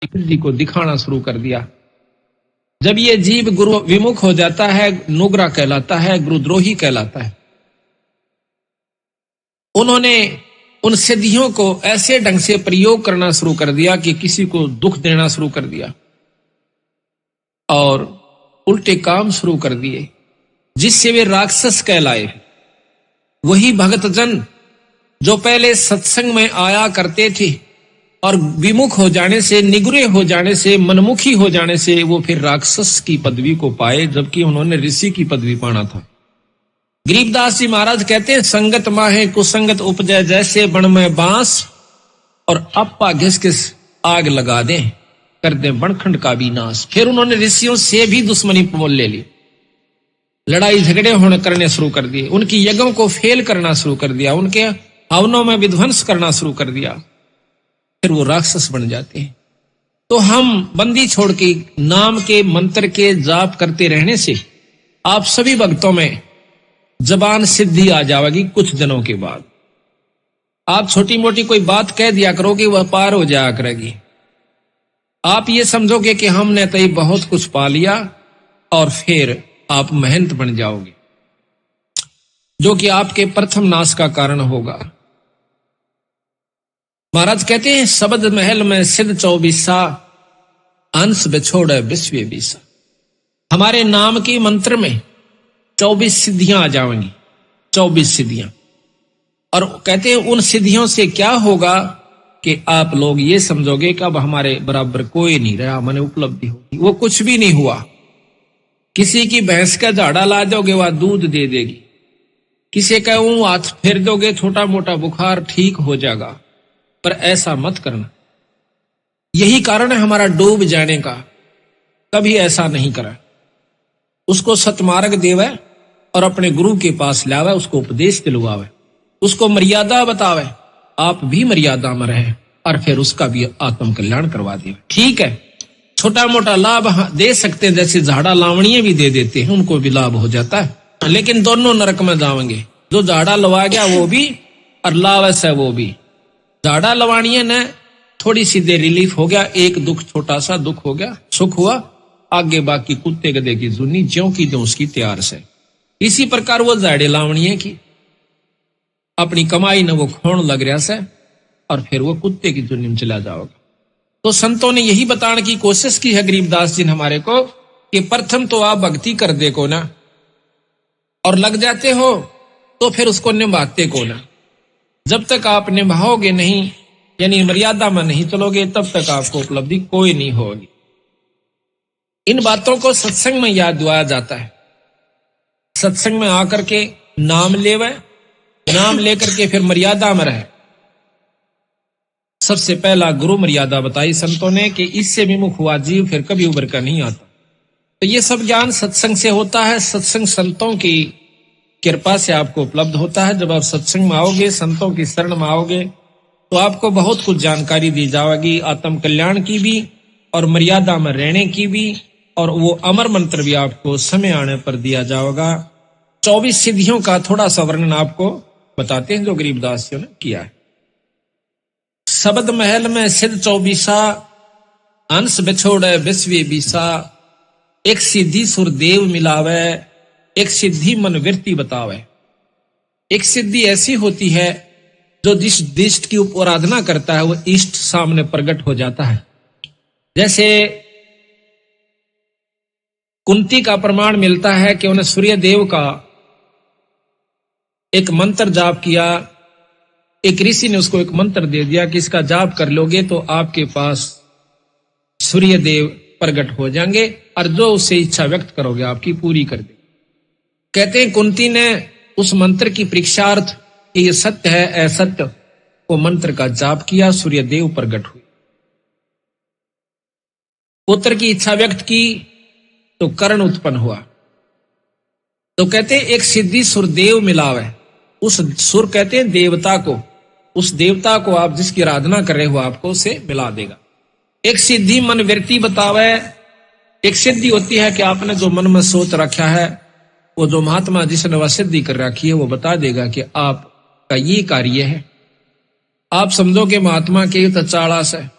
सिद्धि को दिखाना शुरू कर दिया। जब ये जीव गुरु विमुख हो जाता है, नुग्रा कहलाता है, गुरुद्रोही कहलाता है। उन्होंने उन सिद्धियों को ऐसे ढंग से प्रयोग करना शुरू कर दिया कि किसी को दुख देना शुरू कर दिया और उल्टे काम शुरू कर दिए, जिससे वे राक्षस कहलाए। वही भक्तजन जो पहले सत्संग में आया करते थे और विमुख हो जाने से, निगुरे हो जाने से, मनमुखी हो जाने से वो फिर राक्षस की पदवी को पाए, जबकि उन्होंने ऋषि की पदवी पाना था। गरीबदास जी महाराज कहते हैं, संगत माहे कुसंगत उपजय, जैसे बण में बांस और अप्पा घिस घिस आग लगा दें, कर दें बनखंड का भी नाश। फिर उन्होंने ऋषियों से भी दुश्मनी मोल ले ली, लड़ाई झगड़े होने करने शुरू कर दिए, उनकी यज्ञों को फेल करना शुरू कर दिया, उनके हवनों में विध्वंस करना शुरू कर दिया, फिर वो राक्षस बन जाते हैं। तो हम बंदी छोड़ के नाम के मंत्र के जाप करते रहने से आप सभी भक्तों में जबान सिद्धि आ जाएगी। कुछ दिनों के बाद आप छोटी मोटी कोई बात कह दिया करोगे, वह पार हो जाया करेगी। आप ये समझोगे कि हमने तो ये बहुत कुछ पा लिया, और फिर आप महंत बन जाओगे, जो कि आपके प्रथम नाश का कारण होगा। महाराज कहते हैं, शब्द महल में सिद्ध 24 अंश बिछोड़े विश्व बीसा। हमारे नाम के मंत्र में 24 सिद्धियां आ जाएंगी, 24 सिद्धियां। और कहते हैं उन सिद्धियों से क्या होगा कि आप लोग ये समझोगे कि अब हमारे बराबर कोई नहीं रहा, मैंने उपलब्धि होगी। वो कुछ भी नहीं हुआ। किसी की भैंस का झाड़ा ला दोगे, वह दूध दे देगी। किसी का हाथ फेर दोगे, छोटा मोटा बुखार ठीक हो जाएगा। पर ऐसा मत करना। यही कारण है हमारा डूब जाने का। कभी ऐसा नहीं करा। उसको सतमार्ग देवे और अपने गुरु के पास लावे, उसको उपदेश दिलवावे, उसको मर्यादा बतावे, आप भी मर्यादा में रहे, और फिर उसका भी आत्म कल्याण करवा दे। ठीक है, छोटा मोटा लाभ दे सकते हैं, जैसे झाड़ा लावणीय भी दे देते हैं, उनको भी लाभ हो जाता है। लेकिन दोनों नरक में जाएंगे, जो झाड़ा लवा गया वो भी और लावस है वो भी। झाड़ा लवाणीय ने थोड़ी सी देर रिलीफ हो गया, एक दुख, छोटा सा दुख हो गया, सुख हुआ, आगे बाकी कुत्ते गधे की जुनी ज्यों की जो उसकी तैयार से। इसी प्रकार वो झाड़े लावणीय की अपनी कमाई न वो खोण लग रहा से, और फिर वो कुत्ते की जुनी में चला जाओगा। तो संतों ने यही बताने की कोशिश की है गरीबदास जी ने हमारे को, कि प्रथम तो आप भक्ति कर दे को ना, और लग जाते हो तो फिर उसको निभाते को ना। जब तक आप निभाओगे नहीं, यानी मर्यादा में नहीं चलोगे, तब तक आपको उपलब्धि कोई नहीं होगी। इन बातों को सत्संग में याद दिलाया जाता है। सत्संग में आकर के नाम लेवे, नाम लेकर के फिर मर्यादा में रहे। सबसे पहला गुरु मर्यादा बताई संतों ने कि इससे विमुख हुआ जीव फिर कभी उभर कर नहीं आता। तो ये सब ज्ञान सत्संग से होता है, सत्संग संतों की कृपा से आपको उपलब्ध होता है। जब आप सत्संग में आओगे, संतों की शरण में आओगे, तो आपको बहुत कुछ जानकारी दी जाएगी, आत्म कल्याण की भी और मर्यादा में रहने की भी, और वो अमर मंत्र भी आपको समय आने पर दिया जाएगा। 24 सिद्धियों का थोड़ा सा वर्णन आपको बताते हैं जो गरीबदास जी ने किया है। शब्द महल में सिद्ध 24 अंश बिछोड़े विश्व बीसा, एक सिद्धि सुर देव मिलावे, एक सिद्धि मन वृत्ति बतावे। एक सिद्धि ऐसी होती है जो जिस इष्ट की आराधना करता है वो इष्ट सामने प्रकट हो जाता है। जैसे कुंती का प्रमाण मिलता है कि उन्हें सूर्य देव का एक मंत्र जाप किया, एक ऋषि ने उसको एक मंत्र दे दिया कि इसका जाप कर लोगे तो आपके पास सूर्य देव प्रकट हो जाएंगे, और जो उससे इच्छा व्यक्त करोगे आपकी पूरी कर दे। कहते हैं कुंती ने उस मंत्र की परीक्षार्थ कि ये सत्य है असत्य, वो मंत्र का जाप किया, सूर्य देव प्रकट हुए। पुत्र की इच्छा व्यक्त की तो कर्ण उत्पन्न हुआ। तो कहते हैं एक सिद्धि सुरदेव मिलावे। उस सुर कहते हैं देवता को, उस देवता को आप जिसकी आराधना कर रहे हो आपको उसे मिला देगा। एक सिद्धि मन वृत्ति बतावे। एक सिद्धि होती है कि आपने जो मन में सोच रखा है, वो जो महात्मा जिसने वह सिद्धि कर रखी है वो बता देगा कि आपका ये कार्य है। आप समझो कि महात्मा के तो 40 है,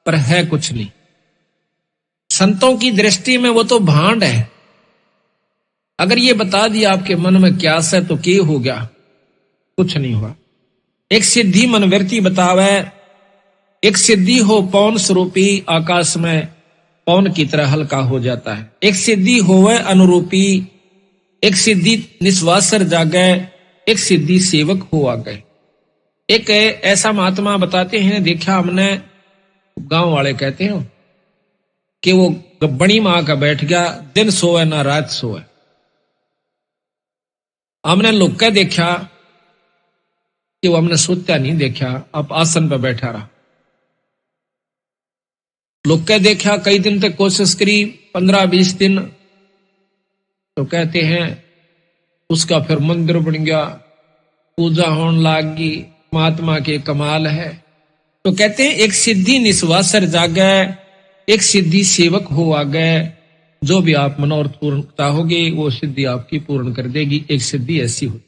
पर है कुछ नहीं। संतों की दृष्टि में वो तो भांड है। अगर ये बता दिया आपके मन में क्या है तो क्या हो गया, कुछ नहीं हुआ। एक सिद्धि मनवर्ती बतावे, एक सिद्धि हो पौन स्वरूपी आकाश में पौन की तरह हल्का हो जाता है। एक सिद्धि होवे अनुरूपी, एक सिद्धि निस्वासर जागे, एक सिद्धि सेवक हो आ गए। एक ऐसा महात्मा बताते हैं, देखा हमने, गांव वाले कहते हैं कि वो बड़ी मां का बैठ गया, दिन सोए ना रात सोए। हमने लोग का देखा कि वो हमने सोता नहीं देखा, अब आसन पर बैठा रहा। लोग का देखा कई दिन तक कोशिश करी, 15-20 दिन, तो कहते हैं उसका फिर मंदिर बन गया, पूजा होने लगी, महात्मा के कमाल है। तो कहते हैं एक सिद्धि निस्वासर जागे, एक सिद्धि सेवक हो आ गए। जो भी आप मनोरथ पूर्ण चाहोगे वो सिद्धि आपकी पूर्ण कर देगी। एक सिद्धि ऐसी हो,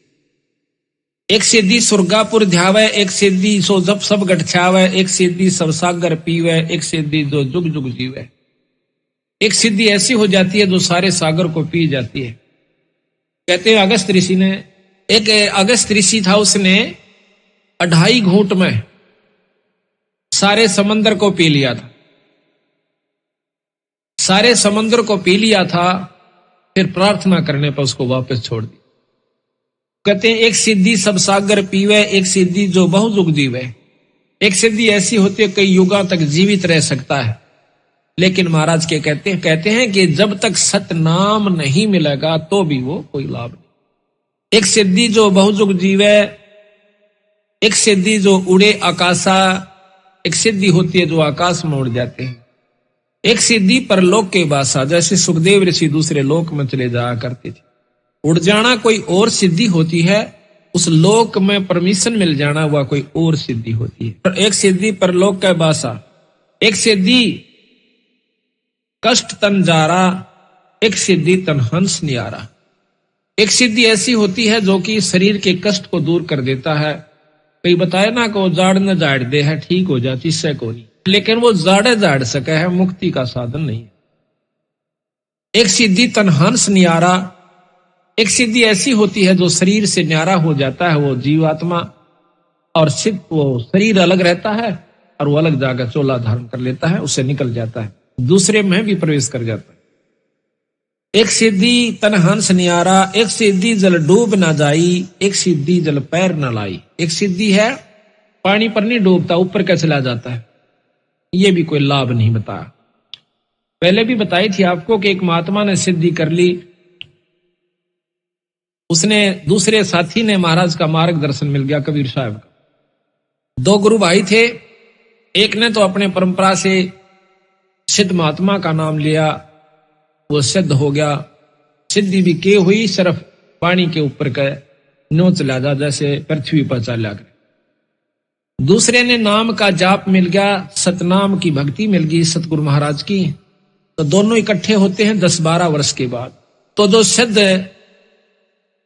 एक सिद्धि सुरगापुर ध्यावे, एक सिद्धि सो जब सब गठछावे, एक सिद्धि सब सागर पीवे, एक सिद्धि जो जुग जुग जीवे। एक सिद्धि ऐसी हो जाती है जो सारे सागर को पी जाती है। कहते हैं अगस्त ऋषि ने, एक अगस्त ऋषि था, उसने 2.5 घूंट में सारे समंदर को पी लिया था। सारे समंदर को पी लिया था, फिर प्रार्थना करने पर उसको वापस छोड़ दी। कहते हैं एक सिद्धि सब सागर पीवे, एक सिद्धि जो बहुयुग जीवे। एक सिद्धि ऐसी होती है कई युगों तक जीवित रह सकता है, लेकिन महाराज के कहते हैं कि जब तक सतनाम नहीं मिलेगा तो भी वो कोई लाभ नहीं। एक सिद्धि जो बहुयुग जीवे, एक सिद्धि जो उड़े आकाशा, एक सिद्धि होती है जो आकाश में उड़ जाते हैं। एक सिद्धि परलोक के बासा, जैसे सुखदेव ऋषि दूसरे लोक में चले जाया करते थे। उड़ जाना कोई और सिद्धि होती है, उस लोक में परमिशन मिल जाना वह कोई और सिद्धि होती है। एक सिद्धि परलोक का बासा, एक सिद्धि कष्ट तन जारा, एक सिद्धि तन हंस नियारा। एक सिद्धि ऐसी होती है जो कि शरीर के कष्ट को दूर कर देता है। कई बताए ना को जाड़ न जाड़ दे है, ठीक हो जाती इससे को नहीं, लेकिन वो जाड़े जाड़ सके है, मुक्ति का साधन नहीं है। एक सिद्धि तन हंस नियारा, एक सिद्धि ऐसी होती है जो शरीर से न्यारा हो जाता है वो जीवात्मा, और सिद्ध वो शरीर अलग रहता है और वो अलग जाकर चोला धारण कर लेता है, उससे निकल जाता है, दूसरे में भी प्रवेश कर जाता है। एक सिद्धि तन हंस नियारा, एक सिद्धि जल डूब ना जाई, एक सिद्धि जल पैर न लाई। एक सिद्धि है पानी पर नहीं डूबता, ऊपर का चला जाता है, ये भी कोई लाभ नहीं बताया। पहले भी बताई थी आपको कि एक महात्मा ने सिद्धि कर ली, उसने दूसरे साथी ने महाराज का मार्गदर्शन मिल गया, कबीर साहब का। 2 गुरु भाई थे, एक ने तो अपने परंपरा से सिद्ध महात्मा का नाम लिया, वो सिद्ध हो गया, सिद्धि भी के हुई, सिर्फ पानी के ऊपर का नो चला जा, जैसे पृथ्वी पर चला गया। दूसरे ने नाम का जाप मिल गया, सतनाम की भक्ति मिल गई सतगुरु महाराज की। तो दोनों इकट्ठे होते हैं 10-12 वर्ष के बाद। तो जो सिद्ध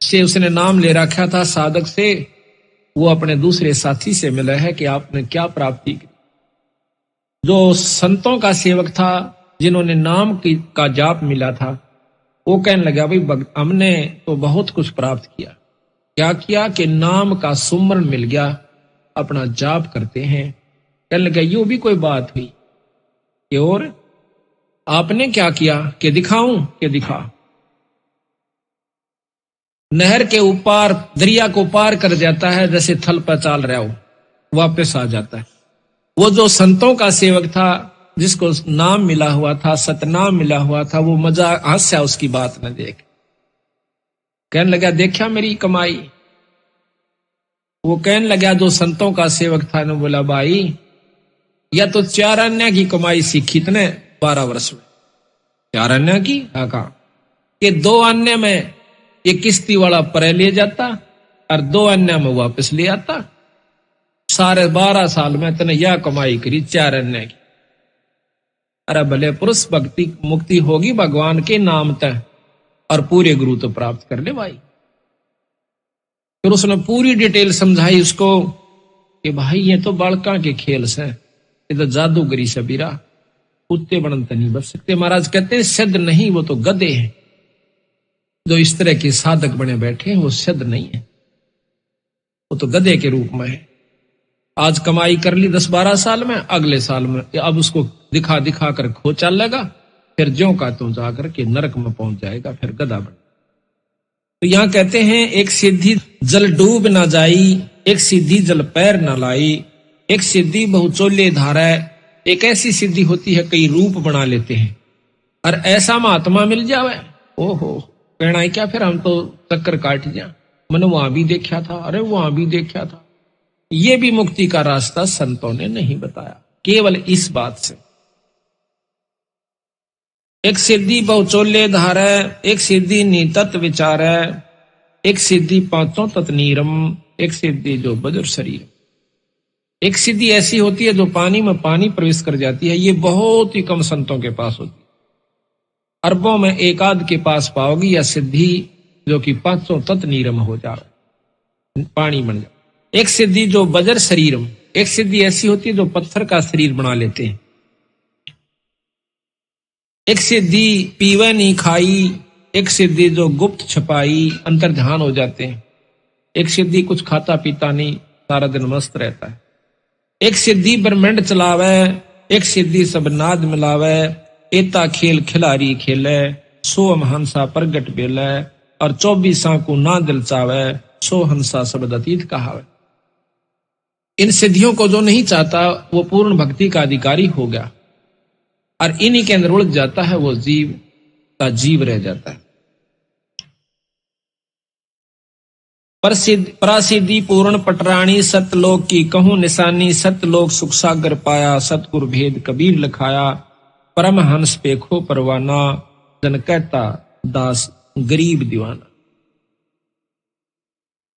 से उसने नाम ले रखा था साधक से, वो अपने दूसरे साथी से मिला है कि आपने क्या प्राप्ति की। जो संतों का सेवक था, जिन्होंने नाम का जाप मिला था, वो कहने लगा भाई हमने तो बहुत कुछ प्राप्त किया। क्या किया कि नाम का सुमरण मिल गया, अपना जाप करते हैं। कहने लगा यो भी कोई बात हुई कि और आपने क्या किया कि दिखाऊं कि दिखा। नहर के ऊपर दरिया को पार कर जाता है, जैसे थल पर चाल रहा हो, वापस आ जाता है। वो जो संतों का सेवक था, जिसको नाम मिला हुआ था, सतनाम मिला हुआ था, वो मजा हास्या उसकी बात न देख। कहने लगा देखा मेरी कमाई। वो कहने लगा जो संतों का सेवक था ने बोला भाई या तो 4 अन्य की कमाई सीखी तने 12 वर्ष में। 4 अन्य की कहा कि 2 अन्य में ये किस्ती वाला परे ले जाता और 2 अन्य में वापस ले आता। सारे 12 साल में तने यह कमाई करी 4 अन्य की। अरे भले पुरुष भक्ति मुक्ति होगी भगवान के नाम तक और पूरे गुरु तो प्राप्त कर ले भाई। फिर उसने पूरी डिटेल समझाई उसको कि भाई ये तो बालका के खेल से, ये तो जादूगरी सबीरा, कुत्ते बनते नहीं बच सकते। महाराज कहते हैं सिद्ध नहीं, वो तो गधे हैं। जो इस तरह के साधक बने बैठे हैं वो सिद्ध नहीं है, वो तो गधे के रूप में है। आज कमाई कर ली 10-12 साल में, अगले साल में अब उसको दिखा दिखा कर खो चलेगा, फिर ज्यों का त्यों जाकर के नरक में पहुंच जाएगा, फिर गधा बन। तो यहां कहते हैं एक सिद्धि जल डूब ना जाई, एक सिद्धि जल पैर ना लाई, एक सिद्धि बहुचोले धारा। एक ऐसी सिद्धि होती है कई रूप बना लेते हैं, और ऐसा महात्मा मिल जावे, ओहो कहना है क्या, फिर हम तो चक्कर काट जा, मैंने वहां भी देखा था, अरे वहां भी देखा था। ये भी मुक्ति का रास्ता संतों ने नहीं बताया, केवल इस बात से। एक सिद्धि बहुचोले धार, एक सिद्धि नितत विचार, एक सिद्धि पांचों तत् नीरम, एक सिद्धि जो बज्र शरीर। एक सिद्धि ऐसी होती है जो पानी में पानी प्रवेश कर जाती है, ये बहुत ही कम संतों के पास होती है। अरबों में एक आध के पास पाओगी या सिद्धि जो कि पांचों तत् नीरम हो जाए, पानी बन जाए। एक सिद्धि जो बज्र शरीरम, एक सिद्धि ऐसी होती है जो पत्थर का शरीर बना लेते हैं। एक सिद्धि पीवे नहीं खाई, एक सिद्धि जो गुप्त छपाई, अंतर ध्यान हो जाते हैं। एक सिद्धि कुछ खाता पीता नहीं, सारा दिन मस्त रहता है। एक सिद्धि ब्रह्मांड चलावे, एक सिद्धि सब नाद मिलावे, एता खेल खिलारी खेले, सो हंसा प्रगट बेले, और 24 को ना दिल चावे, सो हंसा शब्द अतीत कहावे। इन सिद्धियों को जो नहीं चाहता वो पूर्ण भक्ति का अधिकारी हो गया, और इन्हीं के अंदर उलझ जाता है, वो जीव का जीव रह जाता है। परासिद्धि पूर्ण पटरानी, सतलोक की कहूं निशानी, सतलोक सुख सागर पाया, सतगुरु भेद कबीर लिखाया, परमहंस पेखो परवाना, जन कहता दास गरीब दीवाना।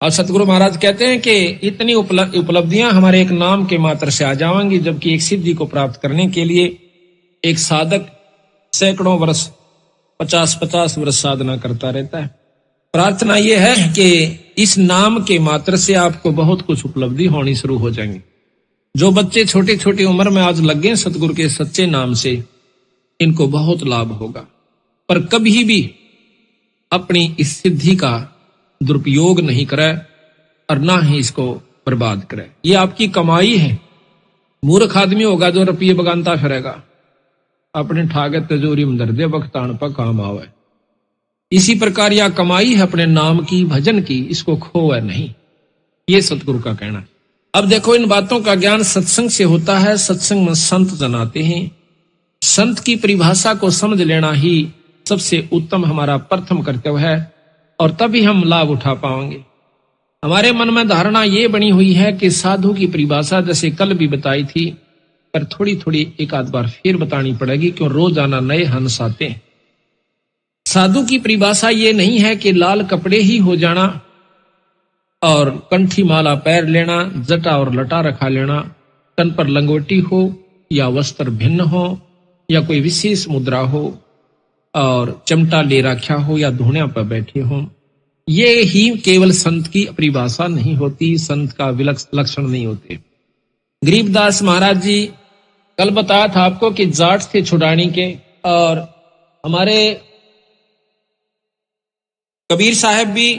और सतगुरु महाराज कहते हैं कि इतनी उपलब्धियां हमारे एक नाम के मात्र से आ जाएंगी, जबकि एक सिद्धि को प्राप्त करने के लिए एक साधक सैकड़ों वर्ष 50-50 वर्ष साधना करता रहता है। प्रार्थना यह है कि इस नाम के मात्र से आपको बहुत कुछ उपलब्धि होनी शुरू हो जाएंगी। जो बच्चे छोटी छोटी उम्र में आज लगे सतगुरु के सच्चे नाम से, इनको बहुत लाभ होगा। पर कभी भी अपनी इस सिद्धि का दुरुपयोग नहीं करे और ना ही इसको बर्बाद करे। ये आपकी कमाई है। मूर्ख आदमी होगा जो रुपये बगानता फिरेगा, अपने ठागे तिजोरी में धर दे, बख्तान पर काम आवे। इसी प्रकार यह कमाई है अपने नाम की, भजन की, इसको खोए नहीं, ये सतगुरु का कहना है। अब देखो, इन बातों का ज्ञान सत्संग से होता है। सत्संग में संत जनाते हैं। संत की परिभाषा को समझ लेना ही सबसे उत्तम हमारा प्रथम कर्तव्य है, और तभी हम लाभ उठा पाएंगे। हमारे मन में धारणा ये बनी हुई है कि साधु की परिभाषा जैसे कल भी बताई थी, पर थोड़ी थोड़ी एक आध बार फिर बतानी पड़ेगी, क्यों रोजाना नए हंस आते हैं। साधु की परिभाषा ये नहीं है कि लाल कपड़े ही हो जाना और कंठी माला पैर लेना, जटा और लटा रखा लेना, तन पर लंगोटी हो या वस्त्र भिन्न हो या कोई विशेष मुद्रा हो और चिमटा ले रखा हो या धुनिया पर बैठे हो। ये ही केवल संत की परिभाषा नहीं होती, संत का लक्षण नहीं होते। गरीबदास महाराज जी कल बताया था आपको कि जाट थे छुड़ानी के, और हमारे कबीर साहब भी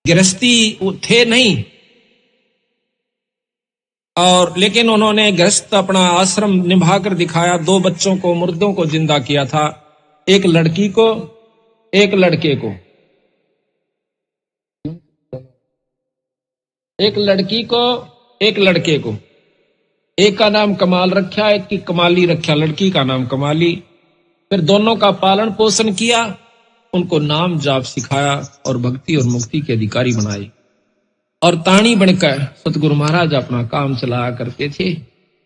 गृहस्थी थे नहीं, और लेकिन उन्होंने गृहस्थ अपना आश्रम निभाकर दिखाया। 2 बच्चों को, मुर्दों को जिंदा किया था, एक लड़की को, एक लड़के को। एक लड़की को, एक लड़के को। एक का नाम कमाल रखा, एक की कमाली रखा, लड़की का नाम कमाली। फिर दोनों का पालन पोषण किया, उनको नाम जाप सिखाया और भक्ति और मुक्ति के अधिकारी बनाए। और ताणी बनकर सतगुरु महाराज अपना काम चलाया करते थे।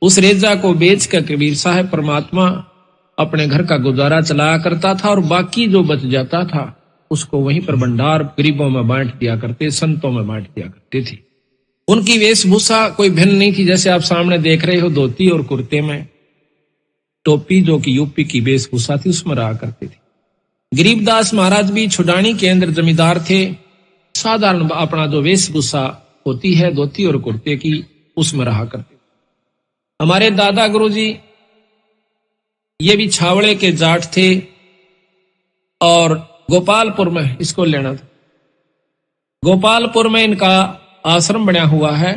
उस रेजा को बेचकर कबीर साहब परमात्मा अपने घर का गुजारा चलाया करता था, और बाकी जो बच जाता था उसको वहीं पर भंडार गरीबों में बांट दिया करते, संतों में बांट दिया करते थे। उनकी वेशभूषा कोई भिन्न नहीं थी। जैसे आप सामने देख रहे हो, धोती और कुर्ते में टोपी जो कि यूपी की वेशभूषा थी, उसमें रहा करते थे। गरीबदास महाराज भी छुड़ानी के अंदर जमींदार थे। साधारण अपना जो वेशभूषा होती है धोती और कुर्ते की, उसमें रहा करते। हमारे दादा गुरुजी ये भी छावड़े के जाट थे और गोपालपुर में इसको लेना था। गोपालपुर में इनका आश्रम बना हुआ है।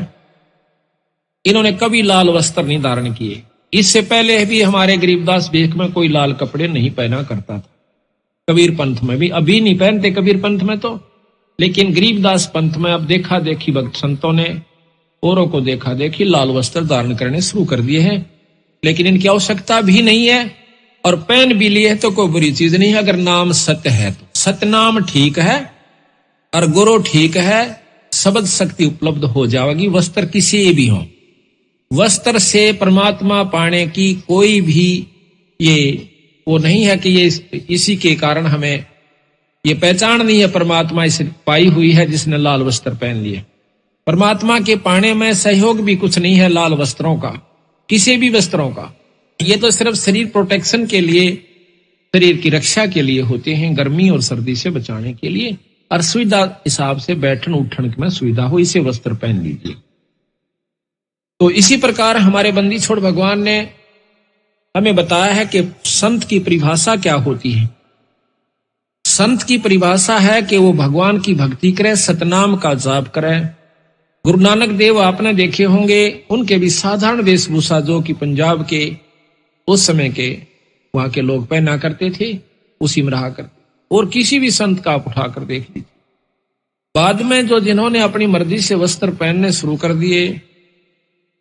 इन्होंने कभी लाल वस्त्र नहीं धारण किए। इससे पहले भी हमारे गरीबदास बेख में कोई लाल कपड़े नहीं पहना करता था। कबीर पंथ में भी अभी नहीं पहनते कबीर पंथ में तो, लेकिन गरीबदास पंथ में अब देखा देखी भक्त संतों ने औरों को देखा देखी लाल वस्त्र धारण करने शुरू कर दिए हैं। लेकिन इनकी आवश्यकता भी नहीं है और पहन भी लिए तो कोई बुरी चीज नहीं है अगर नाम सत्य है तो। सतनाम ठीक है और गुरु ठीक है, शब्द शक्ति उपलब्ध हो जाएगी। वस्त्र किसी भी हो, वस्त्र से परमात्मा पाने की कोई भी ये वो नहीं है कि ये इसी के कारण हमें ये पहचान नहीं है परमात्मा इसे पाई हुई है जिसने लाल वस्त्र पहन लिए। परमात्मा के पाने में सहयोग भी कुछ नहीं है लाल वस्त्रों का, किसी भी वस्त्रों का। ये तो सिर्फ शरीर प्रोटेक्शन के लिए, शरीर की रक्षा के लिए होते हैं, गर्मी और सर्दी से बचाने के लिए, और सुविधा हिसाब से बैठन उठन में सुविधा हो इसे वस्त्र पहन लीजिए। तो इसी प्रकार हमारे बंदी छोड़ भगवान ने हमें बताया है कि संत की परिभाषा क्या होती है। संत की परिभाषा है कि वो भगवान की भक्ति करे, सतनाम का जाप करे। गुरु नानक देव आपने देखे होंगे, उनके भी साधारण वेशभूषा जो कि पंजाब के उस समय के वहां के लोग पहना करते थे उसी में रहा करते। और किसी भी संत का आप उठाकर देख लीजिए, बाद में जो जिन्होंने अपनी मर्जी से वस्त्र पहनने शुरू कर दिए,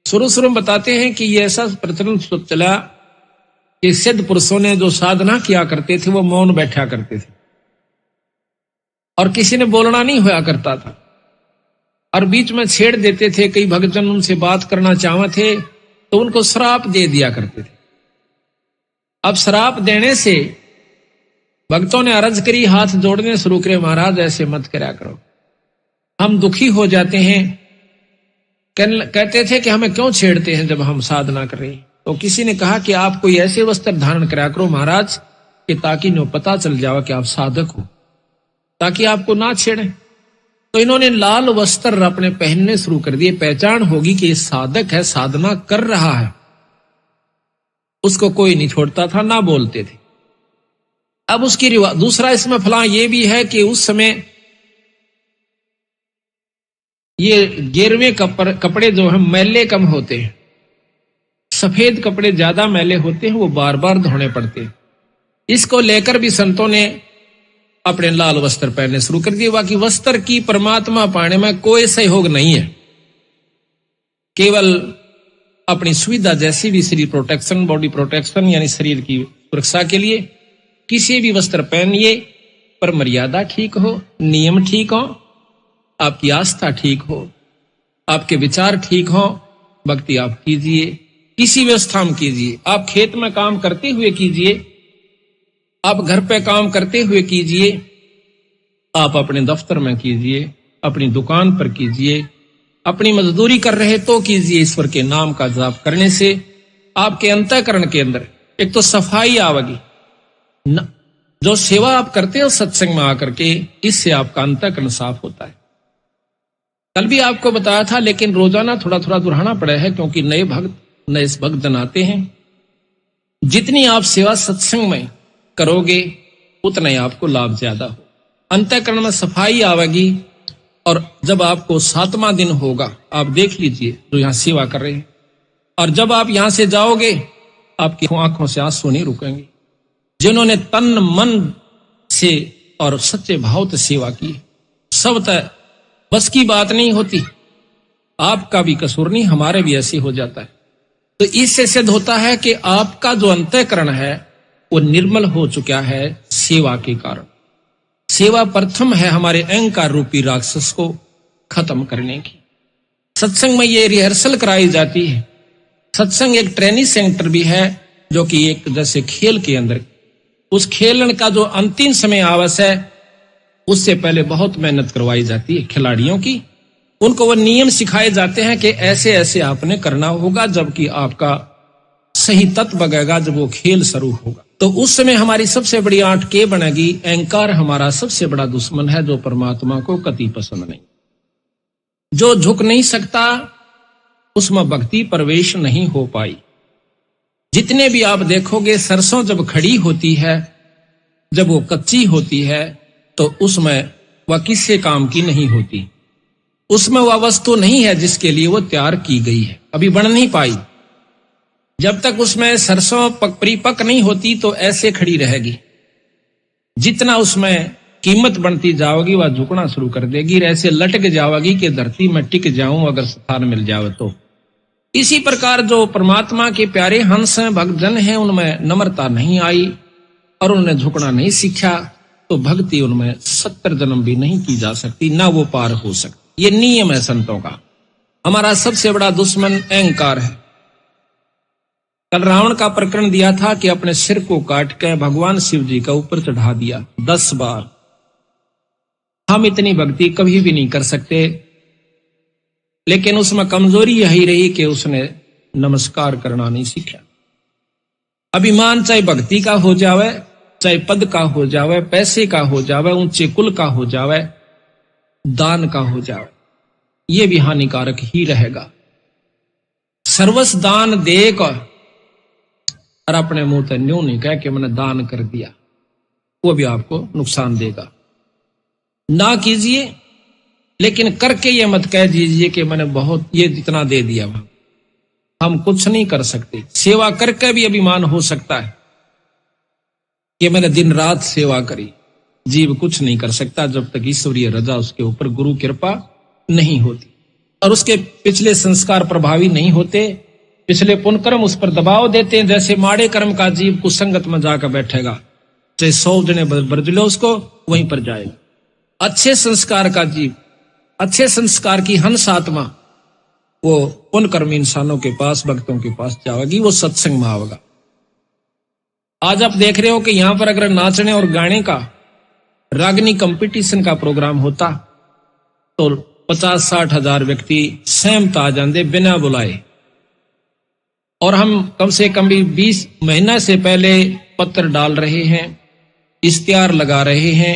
शुरू में बताते हैं कि ये ऐसा प्रचलन चला कि सिद्ध पुरुषों ने जो साधना किया करते थे वो मौन बैठा करते थे और किसी ने बोलना नहीं होया करता था और बीच में छेड़ देते थे। कई भक्तजन उनसे बात करना चाहते थे तो उनको श्राप दे दिया करते थे। अब श्राप देने से भक्तों ने अर्ज करी, हाथ जोड़ने शुरू करे, महाराज ऐसे मत करा करो, हम दुखी हो जाते हैं। कहते थे कि हमें क्यों छेड़ते हैं जब हम साधना कर रहे हैं। तो किसी ने कहा कि आप कोई ऐसे वस्त्र धारण करा करो महाराज कि ताकि न पता चल जाए कि आप साधक हो, ताकि आपको ना छेड़े। तो इन्होंने लाल वस्त्र अपने पहनने शुरू कर दिए। पहचान होगी कि ये साधक है, साधना कर रहा है। उसको कोई नहीं छोड़ता था, ना बोलते थे। अब उसकी दूसरा इसमें फला ये भी है कि उस समय ये गेरवे कपड़े जो है मैले कम होते हैं, सफेद कपड़े ज्यादा मैले होते हैं, वो बार बार धोने पड़ते हैं। इसको लेकर भी संतों ने अपने लाल वस्त्र पहनने शुरू कर दिए। बाकी वस्त्र की परमात्मा पाने में कोई सहयोग नहीं है, केवल अपनी सुविधा जैसी भी शरीर प्रोटेक्शन, बॉडी प्रोटेक्शन यानी शरीर की सुरक्षा के लिए किसी भी वस्त्र पहनिए, पर मर्यादा ठीक हो, नियम ठीक हो, आपकी आस्था ठीक हो, आपके विचार ठीक हो, भक्ति आप कीजिए, किसी व्यवस्था में कीजिए। आप खेत में काम करते हुए कीजिए, आप घर पे काम करते हुए कीजिए, आप अपने दफ्तर में कीजिए, अपनी दुकान पर कीजिए, अपनी मजदूरी कर रहे तो कीजिए। ईश्वर के नाम का जाप करने से आपके अंतःकरण के अंदर एक तो सफाई आवेगी। जो सेवा आप करते हो सत्संग में आकर के, इससे आपका अंतःकरण साफ होता है। कल भी आपको बताया था, लेकिन रोजाना थोड़ा थोड़ा दोहराना पड़ा है क्योंकि नए भक्तजन आते हैं। जितनी आप सेवा सत्संग में करोगे उतना ही आपको लाभ ज्यादा हो, अंतःकरण में सफाई आवेगी। और जब आपको 7वां दिन होगा, आप देख लीजिए जो यहां सेवा कर रहे हैं, और जब आप यहां से जाओगे आपकी आंखों से आंसू नहीं रुकेंगे। जिन्होंने तन मन से और सच्चे भाव से सेवा की, सब तय बस की बात नहीं होती, आपका भी कसूर नहीं, हमारे भी ऐसे हो जाता है। तो इससे सिद्ध होता है कि आपका जो अंतःकरण है वो निर्मल हो चुका है सेवा के कारण। सेवा प्रथम है हमारे अहंकार रूपी राक्षस को खत्म करने की। सत्संग में ये रिहर्सल कराई जाती है। सत्संग एक ट्रेनिंग सेंटर भी है, जो कि एक जैसे खेल के अंदर, उस खेलन का जो अंतिम समय आवश्यक है उससे पहले बहुत मेहनत करवाई जाती है खिलाड़ियों की। उनको वो नियम सिखाए जाते हैं कि ऐसे ऐसे आपने करना होगा, जबकि आपका सही तत्व बगेगा जब वो खेल शुरू होगा। तो उस समय हमारी सबसे बड़ी आंट के बनेगी, अहंकार हमारा सबसे बड़ा दुश्मन है, जो परमात्मा को कति पसंद नहीं। जो झुक नहीं सकता उसमें भक्ति प्रवेश नहीं हो पाई। जितने भी आप देखोगे सरसों जब खड़ी होती है, जब वो कच्ची होती है, तो उसमें वह किसी काम की नहीं होती। उसमें वह वस्तु नहीं है जिसके लिए वो तैयार की गई है, अभी बन नहीं पाई। जब तक उसमें सरसों परिपक्व नहीं होती तो ऐसे खड़ी रहेगी। जितना उसमें कीमत बढ़ती जाओगी वह झुकना शुरू कर देगी, ऐसे लटक जाओगी कि धरती में टिक जाऊं अगर स्थान मिल जावे तो। इसी प्रकार जो परमात्मा के प्यारे हंस हैं, भक्तजन हैं, उनमें नम्रता नहीं आई और उन्होंने झुकना नहीं सीखा, तो भक्ति उनमें 70 जन्म भी नहीं की जा सकती, ना वो पार हो सकती। ये नियम है संतों का। हमारा सबसे बड़ा दुश्मन अहंकार है। कल रावण का प्रकरण दिया था कि अपने सिर को काट के भगवान शिव जी का ऊपर चढ़ा दिया 10 बार। हम इतनी भक्ति कभी भी नहीं कर सकते, लेकिन उसमें कमजोरी यही रही कि उसने नमस्कार करना नहीं सीखा। अभिमान चाहे भक्ति का हो जावे, चाहे पद का हो जावे, पैसे का हो जावे, ऊंचे कुल का हो जावे, दान का हो जावे, ये भी हानिकारक ही रहेगा। सर्वस्व दान देकर और अपने मुंह से न्यू नहीं कह के मैंने दान कर दिया, वो भी आपको नुकसान देगा। ना कीजिए, लेकिन करके ये मत कह दीजिए कि मैंने बहुत ये जितना दे दिया। हम कुछ नहीं कर सकते। सेवा करके भी अभिमान हो सकता है कि मैंने दिन रात सेवा करी। जीव कुछ नहीं कर सकता जब तक ईश्वरीय रजा उसके ऊपर, गुरु कृपा नहीं होती और उसके पिछले संस्कार प्रभावी नहीं होते, पिछले पुण्य कर्म उस पर दबाव देते हैं। जैसे माड़े कर्म का जीव कुसंगत में जाकर बैठेगा, चाहे 100 जने बरज लो उसको, वहीं पर जाएगा। अच्छे संस्कार का जीव, अच्छे संस्कार की हंस आत्मा, वो पुण्य कर्मी इंसानों के पास, भक्तों के पास जाएगी, वो सत्संग में आवेगा। आज आप देख रहे हो कि यहां पर अगर नाचने और गाने का रागनी कंपटीशन का प्रोग्राम होता तो 50-60 हजार व्यक्ति सहमत आ जाते बिना बुलाए। और हम कम से कम भी 20 महीना से पहले पत्र डाल रहे हैं, इश्तिहार लगा रहे हैं,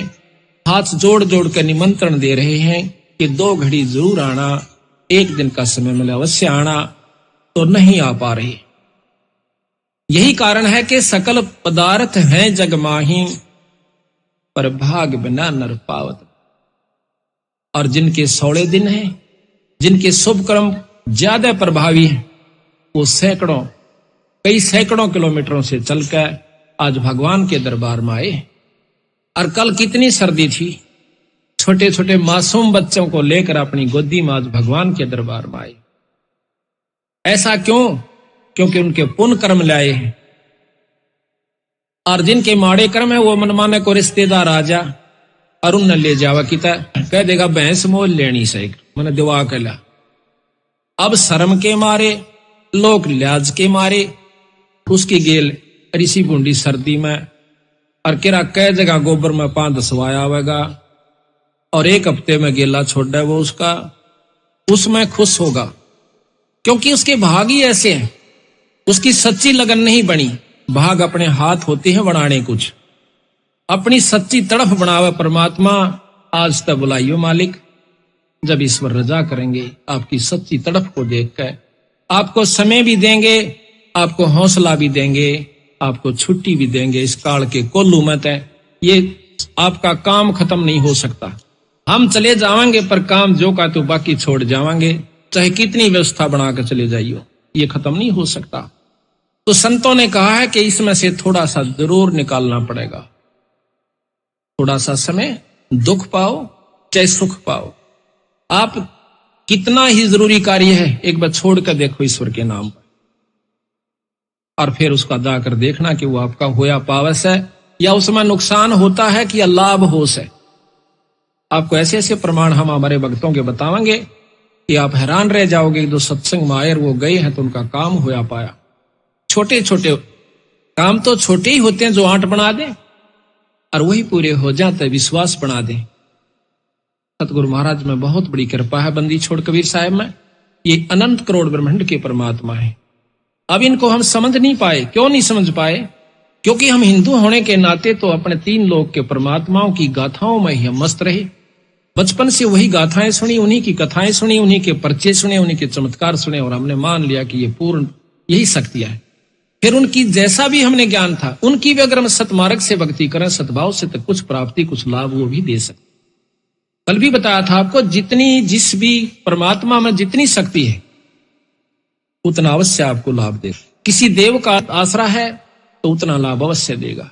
हाथ जोड़ जोड़ कर निमंत्रण दे रहे हैं कि 2 घड़ी जरूर आना, 1 दिन का समय मिले अवश्य आना, तो नहीं आ पा रहे। यही कारण है कि सकल पदार्थ हैं जग माही, पर भाग बिना नर पावत। और जिनके 16 दिन हैं, जिनके शुभ कर्म ज्यादा प्रभावी हैं, वो कई सैकड़ों किलोमीटरों से चलकर आज भगवान के दरबार में आए। और कल कितनी सर्दी थी, छोटे छोटे मासूम बच्चों को लेकर अपनी गोदी में आज भगवान के दरबार में आए। ऐसा क्यों? क्योंकि उनके पुण्य कर्म लाए हैं। और जिनके माड़े कर्म है वो मनमाने को रिश्तेदार आ जा और उन ले जावा किता कह देगा भैंस मोल लेनी सही मैंने दिवा के ला। अब शर्म के मारे, लोक लिहाज के मारे उसकी गेल ऋषि बूंदी सर्दी में और किरा कई जगह गोबर में 5-10 वाया आवेगा और 1 हफ्ते में गेला छोड़ दे वो उसका, उसमें खुश होगा क्योंकि उसके भाग ही ऐसे हैं। उसकी सच्ची लगन नहीं बनी, भाग अपने हाथ होते हैं बनाने कुछ, अपनी सच्ची तड़फ बनावे परमात्मा। आज तक बुलाइयो मालिक, जब ईश्वर रजा करेंगे आपकी सच्ची तड़फ को देखकर आपको समय भी देंगे, आपको हौसला भी देंगे, आपको छुट्टी भी देंगे। इस काल के कोल्लू में तय ये आपका काम खत्म नहीं हो सकता। हम चले जाएंगे पर काम जो का तो बाकी छोड़ जाएंगे, चाहे कितनी व्यवस्था बनाकर चले जाइयो, ये खत्म नहीं हो सकता। तो संतों ने कहा है कि इसमें से थोड़ा सा जरूर निकालना पड़ेगा। थोड़ा सा समय दुख पाओ चाहे सुख पाओ, आप कितना ही जरूरी कार्य है एक बार छोड़ कर देखो ईश्वर के नाम पर, और फिर उसका जाकर देखना कि वो आपका होया पावस है या उसमें नुकसान होता है कि लाभ होश है। आपको ऐसे ऐसे प्रमाण हम हमारे भक्तों के बताएंगे कि आप हैरान रह जाओगे। जो सत्संग में आए वो गए हैं तो उनका काम होया पाया। छोटे छोटे काम तो छोटे ही होते हैं जो आंट बना दें और वही पूरे हो जाते विश्वास बना दें। सतगुरु महाराज में बहुत बड़ी कृपा है बंदी छोड़ कबीर साहब में। ये अनंत करोड़ ब्रह्मांड के परमात्मा है। अब इनको हम समझ नहीं पाए। क्यों नहीं समझ पाए? क्योंकि हम हिंदू होने के नाते तो अपने 3 लोक के परमात्माओं की गाथाओं में ही हम मस्त रहे। बचपन से वही गाथाएं सुनी, उन्हीं की कथाएं सुनी, उन्हीं के परिचय सुने, उन्हीं के चमत्कार सुने और हमने मान लिया कि ये पूर्ण यही शक्तियां है। फिर उनकी जैसा भी हमने ज्ञान था, उनकी भी अगर हम सतमार्ग से भक्ति करें, सद्भाव से, तो कुछ प्राप्ति, कुछ लाभ वो भी दे सकते। कल भी बताया था आपको, जितनी जिस भी परमात्मा में जितनी शक्ति है उतना अवश्य आपको लाभ दे। किसी देव का आसरा है तो उतना लाभ अवश्य देगा।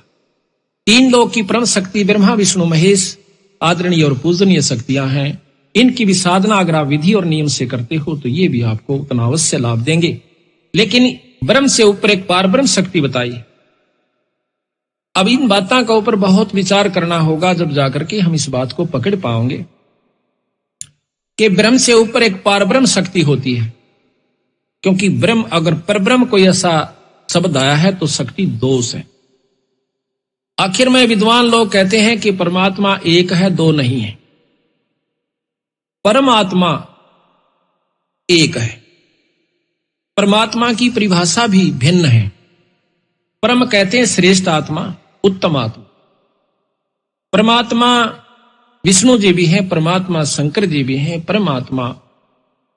तीन लोक की परम शक्ति ब्रह्मा विष्णु महेश आदरणीय और पूजनीय शक्तियां हैं। इनकी भी साधना अगर आप विधि और नियम से करते हो तो ये भी आपको उतना अवश्य लाभ देंगे। लेकिन ब्रह्म से ऊपर एक पार ब्रह्म शक्ति बताई। अब इन बातों का ऊपर बहुत विचार करना होगा, जब जाकर के हम इस बात को पकड़ पाएंगे कि ब्रह्म से ऊपर एक पार ब्रह्म शक्ति होती है। क्योंकि ब्रह्म, अगर परब्रह्म कोई ऐसा शब्द आया है तो शक्ति दोष है। आखिर में विद्वान लोग कहते हैं कि परमात्मा एक है, दो नहीं है। परमात्मा एक है। परमात्मा की परिभाषा भी भिन्न है। परम कहते हैं श्रेष्ठ आत्मा, उत्तम आत्मा। परमात्मा विष्णु जी भी हैं, परमात्मा शंकर जी भी हैं, परमात्मा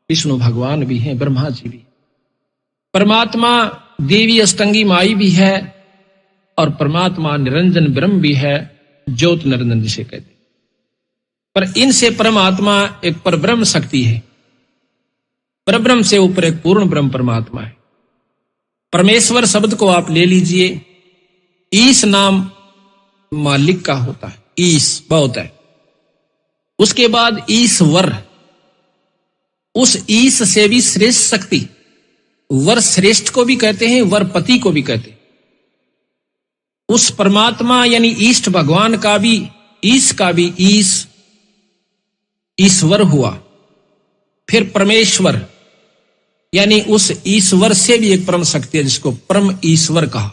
विष्णु भगवान भी हैं, ब्रह्मा जी भी। परमात्मा देवी अष्टंगी माई भी है और परमात्मा निरंजन ब्रह्म भी है, ज्योत निरंजन जिसे कहते हैं। पर इनसे परमात्मा एक परब्रह्म शक्ति है। परब्रह्म से ऊपर एक पूर्ण ब्रह्म परमात्मा है। परमेश्वर शब्द को आप ले लीजिए, ईश नाम मालिक का होता है, ईश बहुत है। उसके बाद ईश्वर, उस ईश से भी श्रेष्ठ शक्ति, वर श्रेष्ठ को भी कहते हैं, वर पति को भी कहते हैं। उस परमात्मा यानी ईष्ट भगवान का भी, ईश का भी ईश ईश्वर हुआ। फिर परमेश्वर यानी उस ईश्वर से भी एक परम शक्ति है जिसको परम ईश्वर कहा।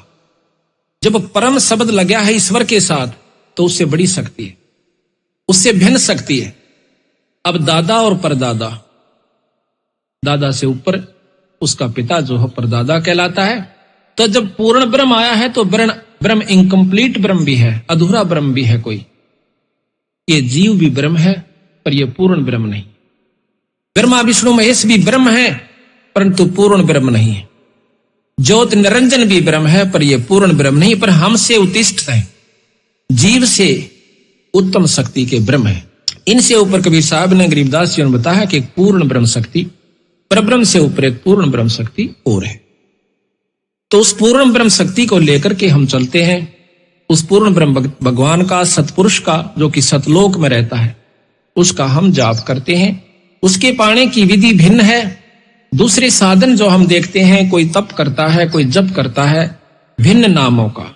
जब परम शब्द लगा है ईश्वर के साथ तो उससे बड़ी शक्ति है, उससे भिन्न शक्ति है। अब दादा और परदादा, दादा से ऊपर उसका पिता जो है परदादा कहलाता है। तो जब पूर्ण ब्रह्म आया है तो ब्रह्म इनकम्प्लीट ब्रह्म भी है, अधूरा ब्रह्म भी है कोई। ये जीव भी ब्रह्म है पर यह पूर्ण ब्रह्म नहीं। ब्रह्मा विष्णु महेश भी ब्रह्म है परंतु पूर्ण ब्रह्म नहीं है। ज्योत निरंजन भी ब्रह्म है पर यह पूर्ण ब्रह्म नहीं, पर हमसे उत्तिष्ठ है, जीव से उत्तम शक्ति के ब्रह्म है। इनसे ऊपर कबीर साहब ने, गरीबदास जी ने बताया कि एक पूर्ण ब्रह्म शक्ति, परब्रह्म से ऊपर एक पूर्ण ब्रह्म शक्ति और है। तो उस पूर्ण ब्रह्म शक्ति को लेकर के हम चलते हैं। उस पूर्ण ब्रह्म भगवान का, सतपुरुष का, जो कि सतलोक में रहता है, उसका हम जाप करते हैं। उसके पाने की विधि भिन्न है। दूसरे साधन जो हम देखते हैं, कोई तप करता है, कोई जप करता है, भिन्न नामों का।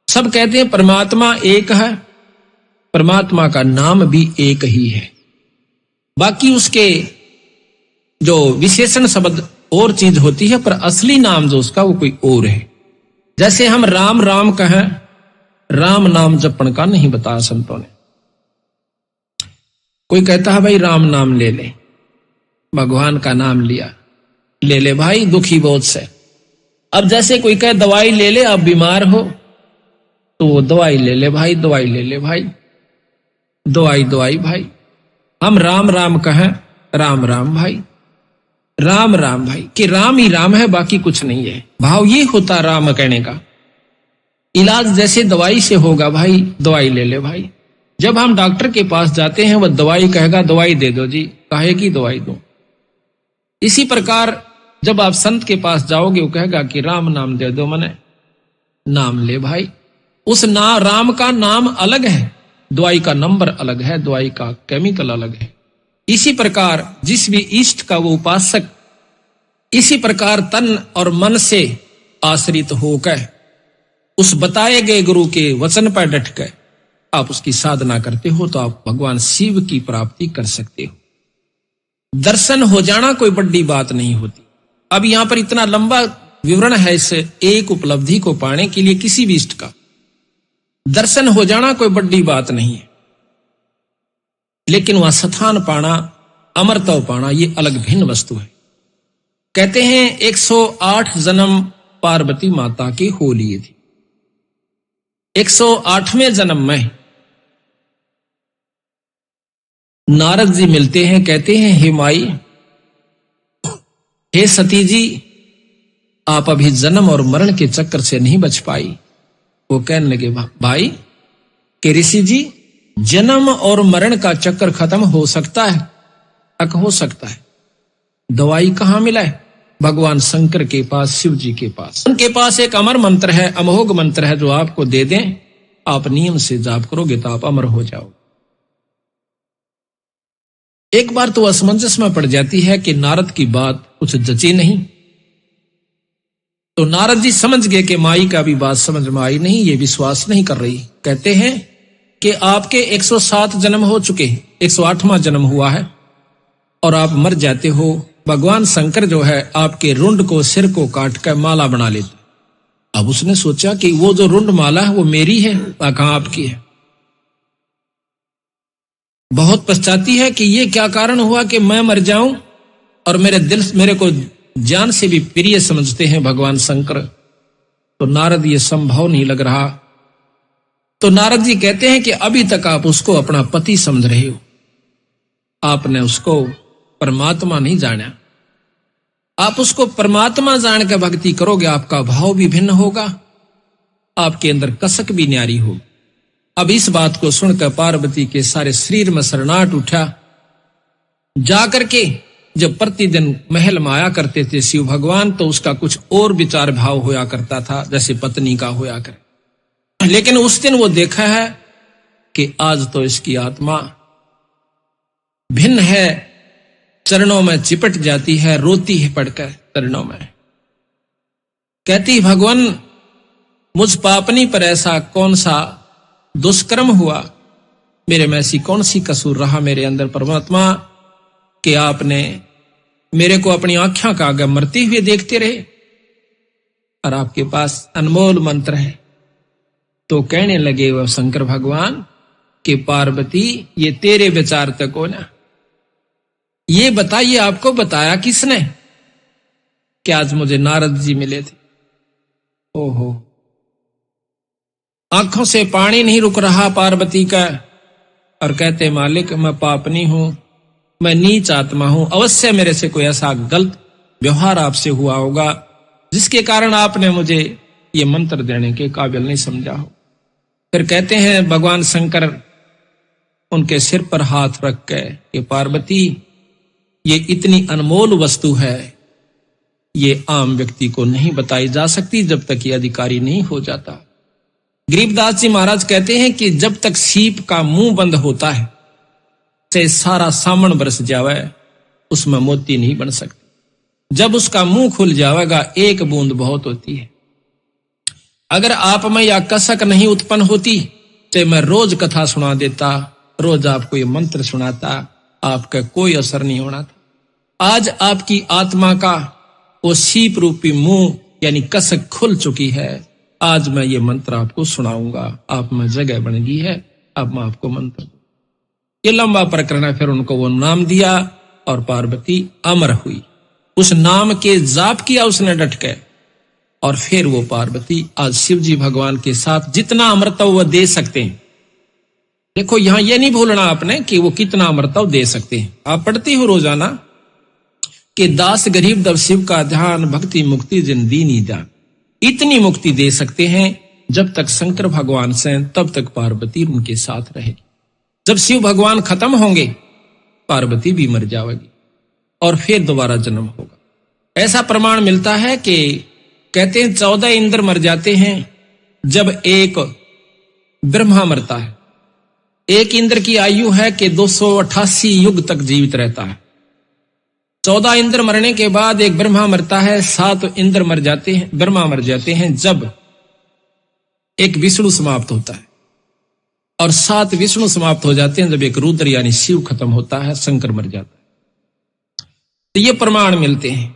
सब कहते हैं परमात्मा एक है, परमात्मा का नाम भी एक ही है। बाकी उसके जो विशेषण शब्द और चीज होती है, पर असली नाम जो उसका वो कोई और है। जैसे हम राम राम कहें, राम नाम जपण का नहीं बताया संतों ने। कोई कहता है भाई राम नाम ले ले, भगवान का नाम लिया, ले ले भाई, दुखी बहुत से। अब जैसे कोई कहे दवाई ले ले, अब बीमार हो तो वो दवाई ले ले भाई, दवाई ले ले भाई, दवाई दवाई भाई। हम राम राम कहें, राम राम भाई, राम राम भाई, कि राम ही राम है, बाकी कुछ नहीं है। भाव ये होता राम कहने का। इलाज जैसे दवाई से होगा भाई, दवाई ले ले भाई। जब हम डॉक्टर के पास जाते हैं, वह दवाई कहेगा, दवाई दे दो जी, काहे की दवाई दो। इसी प्रकार जब आप संत के पास जाओगे, वो कहेगा कि राम नाम दे दो, मने नाम ले भाई। उस राम का नाम अलग है, दवाई का नंबर अलग है, दवाई का केमिकल अलग है। इसी प्रकार जिस भी इष्ट का वो उपासक, इसी प्रकार तन और मन से आश्रित होकर उस बताए गए गुरु के वचन पर डट कर आप उसकी साधना करते हो तो आप भगवान शिव की प्राप्ति कर सकते हो। दर्शन हो जाना कोई बड़ी बात नहीं होती। अब यहां पर इतना लंबा विवरण है इस एक उपलब्धि को पाने के लिए। किसी भी इष्ट का दर्शन हो जाना कोई बड़ी बात नहीं है, लेकिन वह स्थान पाना, अमरत्व पाना, ये अलग भिन्न वस्तु है। कहते हैं 108 जन्म पार्वती माता के हो लिए थे। 108वें जन्म में नारद जी मिलते हैं, कहते हैं हे माई, हे सती जी, आप अभी जन्म और मरण के चक्कर से नहीं बच पाई। वो कहने लगे भाई कि ऋषि जी, जन्म और मरण का चक्कर खत्म हो सकता है? तक हो सकता है। दवाई कहां मिला है? भगवान शंकर के पास, शिव जी के पास। उनके पास एक अमर मंत्र है, अमोघ मंत्र है, जो आपको दे दें, आप नियम से जाप करोगे तो आप अमर हो जाओ। एक बार तो असमंजस में पड़ जाती है कि नारद की बात कुछ जची नहीं। तो नारद जी समझ गए कि माई का भी बात समझ में आई नहीं, ये विश्वास नहीं कर रही। कहते हैं कि आपके 107 जन्म हो चुके, 108वां जन्म हुआ है और आप मर जाते हो। भगवान शंकर जो है आपके रुंड को, सिर को काट कर माला बना लेते। अब उसने सोचा कि वो जो रुंड माला है वो मेरी है, कहां आपकी है? बहुत पछताती है कि ये क्या कारण हुआ कि मैं मर जाऊं और मेरे को जान से भी प्रिय समझते हैं भगवान शंकर। तो नारद ये संभव नहीं लग रहा। तो नारद जी कहते हैं कि अभी तक आप उसको अपना पति समझ रहे हो, आपने उसको परमात्मा नहीं जाना। आप उसको परमात्मा जान के भक्ति करोगे, आपका भाव भी भिन्न होगा, आपके अंदर कसक भी न्यारी होगी। अब इस बात को सुनकर पार्वती के सारे शरीर में शरणाहट उठा। जाकर के जब प्रतिदिन महल में आया करते थे शिव भगवान, तो उसका कुछ और विचार भाव होया करता था, जैसे पत्नी का होया करे। लेकिन उस दिन वो देखा है कि आज तो इसकी आत्मा भिन्न है, चरणों में चिपट जाती है, रोती है पड़कर चरणों में, कहती भगवान मुझ पापनी पर ऐसा कौन सा दुष्कर्म हुआ, मेरे में ऐसी कौन सी कसूर रहा मेरे अंदर परमात्मा, कि आपने मेरे को अपनी आंखों का आगे मरते हुए देखते रहे और आपके पास अनमोल मंत्र है। तो कहने लगे वह शंकर भगवान कि पार्वती, ये तेरे विचार तक हो ना, ये बताइए आपको बताया किसने कि आज मुझे नारद जी मिले थे? ओहो, आंखों से पानी नहीं रुक रहा पार्वती का और कहते मालिक मैं पापनी हूं, मैं नीच आत्मा हूं, अवश्य मेरे से कोई ऐसा गलत व्यवहार आपसे हुआ होगा जिसके कारण आपने मुझे ये मंत्र देने के काबिल नहीं समझा हो। फिर कहते हैं भगवान शंकर उनके सिर पर हाथ रख के कि पार्वती, ये इतनी अनमोल वस्तु है, ये आम व्यक्ति को नहीं बताई जा सकती जब तक ये अधिकारी नहीं हो जाता। गरीबदास जी महाराज कहते हैं कि जब तक सीप का मुंह बंद होता है, से सारा सामन बरस जावे, उसमें मोती नहीं बन सकती। जब उसका मुंह खुल जाएगा, एक बूंद बहुत होती है। अगर आप में या कसक नहीं उत्पन्न होती, चाहे मैं रोज कथा सुना देता, रोज आपको ये मंत्र सुनाता, आपका कोई असर नहीं होना था। आज आपकी आत्मा का वो सीप रूपी मुंह यानी कसक खुल चुकी है। आज मैं ये मंत्र आपको सुनाऊंगा, आप में जगह बन गई है, अब मैं आपको मंत्र। ये लंबा प्रकरण है। फिर उनको वो नाम दिया और पार्वती अमर हुई। उस नाम के जाप किया उसने डट के, और फिर वो पार्वती आज शिव जी भगवान के साथ जितना अमृतव वो दे सकते हैं। देखो यहां ये नहीं भूलना आपने कि वो कितना अमृतव दे सकते हैं। आप पढ़ते हो रोजाना कि दास गरीब दब शिव का ध्यान, भक्ति मुक्ति जिन दीनी दान। इतनी मुक्ति दे सकते हैं जब तक शंकर भगवान से, तब तक पार्वती उनके साथ रहेगी। जब शिव भगवान खत्म होंगे, पार्वती भी मर जाएगी और फिर दोबारा जन्म होगा। ऐसा प्रमाण मिलता है कि कहते हैं 14 इंद्र मर जाते हैं जब एक ब्रह्मा मरता है। एक इंद्र की आयु है कि 288 युग तक जीवित रहता है। 14 इंद्र मरने के बाद एक ब्रह्मा मरता है, 7 इंद्र मर जाते हैं, ब्रह्मा मर जाते हैं जब एक विष्णु समाप्त होता है, और 7 विष्णु समाप्त हो जाते हैं जब एक रुद्र यानी शिव खत्म होता है, शंकर मर जाता है। तो ये प्रमाण मिलते हैं।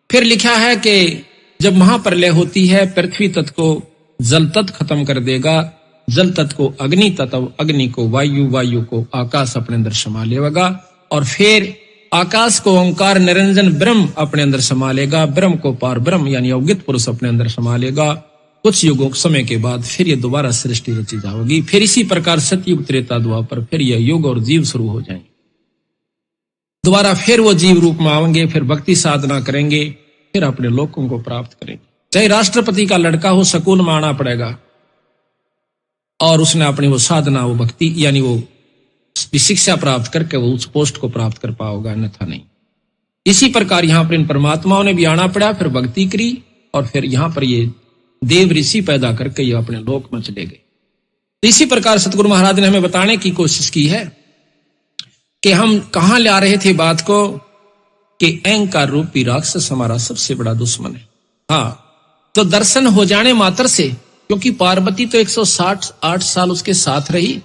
फिर लिखा है कि जब महाप्रलय होती है, पृथ्वी तत्व को जल तत्व खत्म कर देगा, जल तत्व को अग्नि तत्व, अग्नि को वायु, वायु को आकाश अपने अंदर समा लेगा, और फिर आकाश को ओंकार निरंजन ब्रह्म अपने अंदर समा लेगा, ब्रह्म को पार ब्रह्म यानी अवगित पुरुष अपने अंदर समा लेगा। कुछ युगों समय के बाद फिर ये दोबारा सृष्टि रची जाएगी। फिर इसी प्रकार सतयुग त्रेता द्वापर फिर यह युग और जीव शुरू हो जाएंगे। दोबारा फिर वो जीव रूप में आएंगे, फिर भक्ति साधना करेंगे, फिर अपने लोकों को प्राप्त करेंगे। चाहे राष्ट्रपति का लड़का हो, स्कूल में आना पड़ेगा और उसने अपनी वो साधना, वो भक्ति यानी वो शिक्षा प्राप्त करके वो उस पोस्ट को प्राप्त कर पाओगा, अन्यथा नहीं। इसी प्रकार यहां पर इन परमात्माओं ने भी आना पड़ा, फिर भक्ति करी और फिर यहां पर ये देव ऋषि पैदा करके ये अपने लोक में चले गए। तो इसी प्रकार सतगुरु महाराज ने हमें बताने की कोशिश की है कि हम कहां ला रहे थे बात को, कि अहंकार रूपी राक्षस हमारा सबसे बड़ा दुश्मन है। हाँ, तो दर्शन हो जाने मात्र से, क्योंकि पार्वती तो 168 साल उसके साथ रही,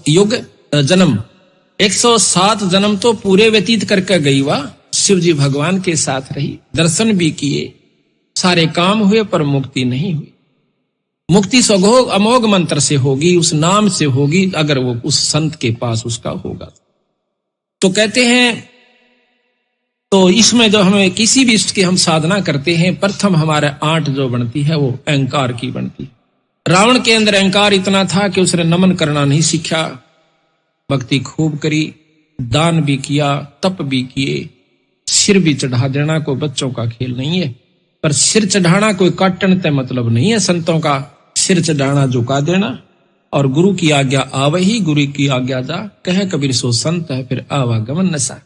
युग जन्म 107 जन्म तो पूरे व्यतीत करके गई, वह शिव जी भगवान के साथ रही, दर्शन भी किए, सारे काम हुए, पर मुक्ति नहीं हुई। मुक्ति स्वघोग अमोघ मंत्र से होगी, उस नाम से होगी, अगर वो उस संत के पास उसका होगा। तो कहते हैं, तो इसमें जो हमें किसी भी इष्ट की हम साधना करते हैं, प्रथम हमारे 8 जो बनती है वो अहंकार की बनती है। रावण के अंदर अहंकार इतना था कि उसने नमन करना नहीं सीखा, भक्ति खूब करी, दान भी किया, तप भी किए, सिर भी चढ़ा देना कोई बच्चों का खेल नहीं है। पर सिर चढ़ाना कोई काटन तय मतलब नहीं है, संतों का सिर चढ़ाना झुका देना, और गुरु की आज्ञा आवही, गुरु की आज्ञा जा, कहे कबीर सो संत है, फिर आवागमन नशा।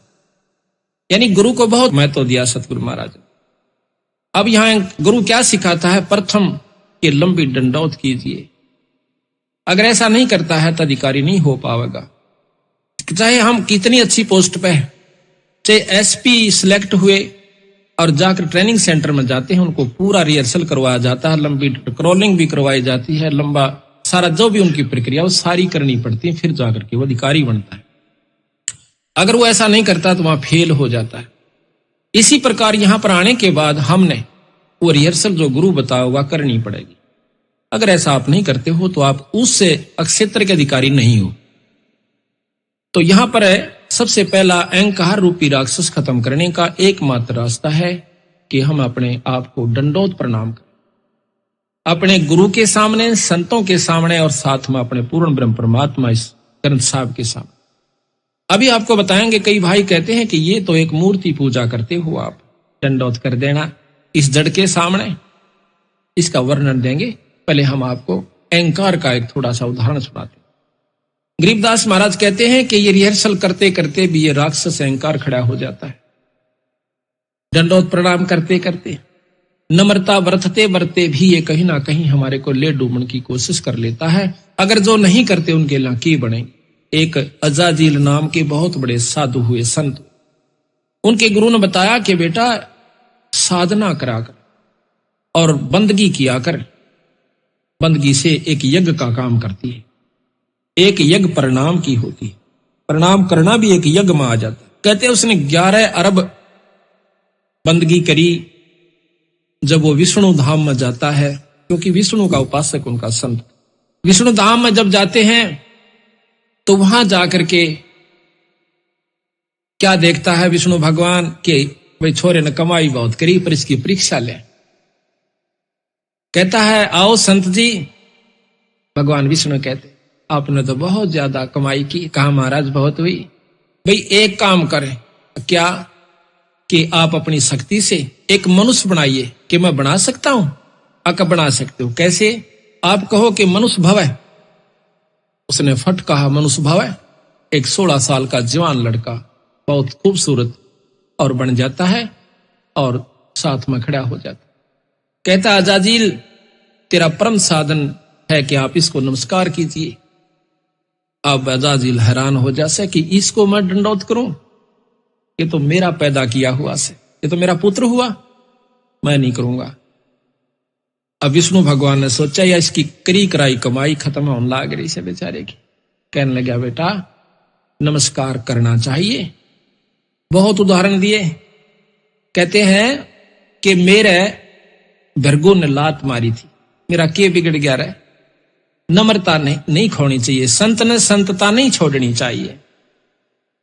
यानी गुरु को बहुत महत्व दिया सतगुरु महाराज। अब यहां गुरु क्या सिखाता है, प्रथम ये लंबी दंडौत कीजिए। अगर ऐसा नहीं करता है तो अधिकारी नहीं हो पाएगा। चाहे हम कितनी अच्छी पोस्ट पे हैं, चाहे एसपी सिलेक्ट हुए और जाकर ट्रेनिंग सेंटर में जाते हैं, उनको पूरा रिहर्सल करवाया जाता है, लंबी क्रॉलिंग भी करवाई जाती है, लंबा सारा जो भी उनकी प्रक्रिया वो सारी करनी पड़ती है, फिर जाकर के वो अधिकारी बनता है। अगर वो ऐसा नहीं करता तो वहां फेल हो जाता है। इसी प्रकार यहां पर आने के बाद हमने वो रिहर्सल जो गुरु बताया हुआ करनी पड़ेगी। अगर ऐसा आप नहीं करते हो तो आप उससे क्षेत्र के अधिकारी नहीं हो। तो यहां पर सबसे पहला अहंकार रूपी राक्षस खत्म करने का एकमात्र रास्ता है कि हम अपने आप को दंडोत प्रणाम करें, अपने गुरु के सामने, संतों के सामने, और साथ में अपने पूर्ण ब्रह्म परमात्मा इस ग्रंथ साहब के सामने। अभी आपको बताएंगे, कई भाई कहते हैं कि ये तो एक मूर्ति पूजा करते हो आप, दंडोत कर देना इस जड़ के सामने। इसका वर्णन देंगे, पहले हम आपको अहंकार का एक थोड़ा सा उदाहरण सुनाते हैं। गरीबदास महाराज कहते हैं कि ये रिहर्सल करते करते भी ये राक्षस अहंकार खड़ा हो जाता है। दंडोत प्रणाम करते करते, नम्रता बरतते बरते भी ये कहीं ना कहीं हमारे को ले डूबने की कोशिश कर लेता है। अगर जो नहीं करते उनके लिए की बनेंगे। एक अजाजील नाम के बहुत बड़े साधु हुए, संत, उनके गुरु ने बताया कि बेटा साधना करा कर और बंदगी किया कर, बंदगी से एक यज्ञ का काम करती है, एक यज्ञ प्रणाम की होती है, प्रणाम करना भी एक यज्ञ में आ जाता है। कहते हैं उसने 11 अरब बंदगी करी जब वो विष्णु धाम में जाता है, क्योंकि विष्णु का उपासक उनका संत। विष्णु धाम में जब जाते हैं तो वहां जाकर के क्या देखता है विष्णु भगवान के, भाई छोरे ने कमाई बहुत करी पर इसकी परीक्षा ले। कहता है आओ संत जी। भगवान विष्णु कहते आपने तो बहुत ज्यादा कमाई की। कहा महाराज बहुत हुई। भाई एक काम करें, क्या कि आप अपनी शक्ति से एक मनुष्य बनाइए। कि मैं बना सकता हूं? आप बना सकते हो। कैसे? आप कहो कि मनुष्य भव है। उसने फट कहा मनुष्य भव है। एक 16 साल का जवान लड़का बहुत खूबसूरत और बन जाता है और साथ में खड़ा हो जाता। कहता अजाजील तेरा परम साधन है कि आप इसको नमस्कार कीजिए। अब अजाजील हैरान हो जासे कि इसको मैं दंडौत करूं, ये तो मेरा पैदा किया हुआ से, ये तो मेरा पुत्र हुआ, मैं नहीं करूंगा। अब विष्णु भगवान ने सोचा या इसकी करी कराई कमाई खत्म होने लग रही से बेचारे की। कहने लगा बेटा नमस्कार करना चाहिए। बहुत उदाहरण दिए। कहते हैं कि मेरे भृगु ने लात मारी थी, मेरा के बिगड़ गया रहे। नम्रता नहीं खोनी चाहिए, संत ने संतता नहीं छोड़नी चाहिए।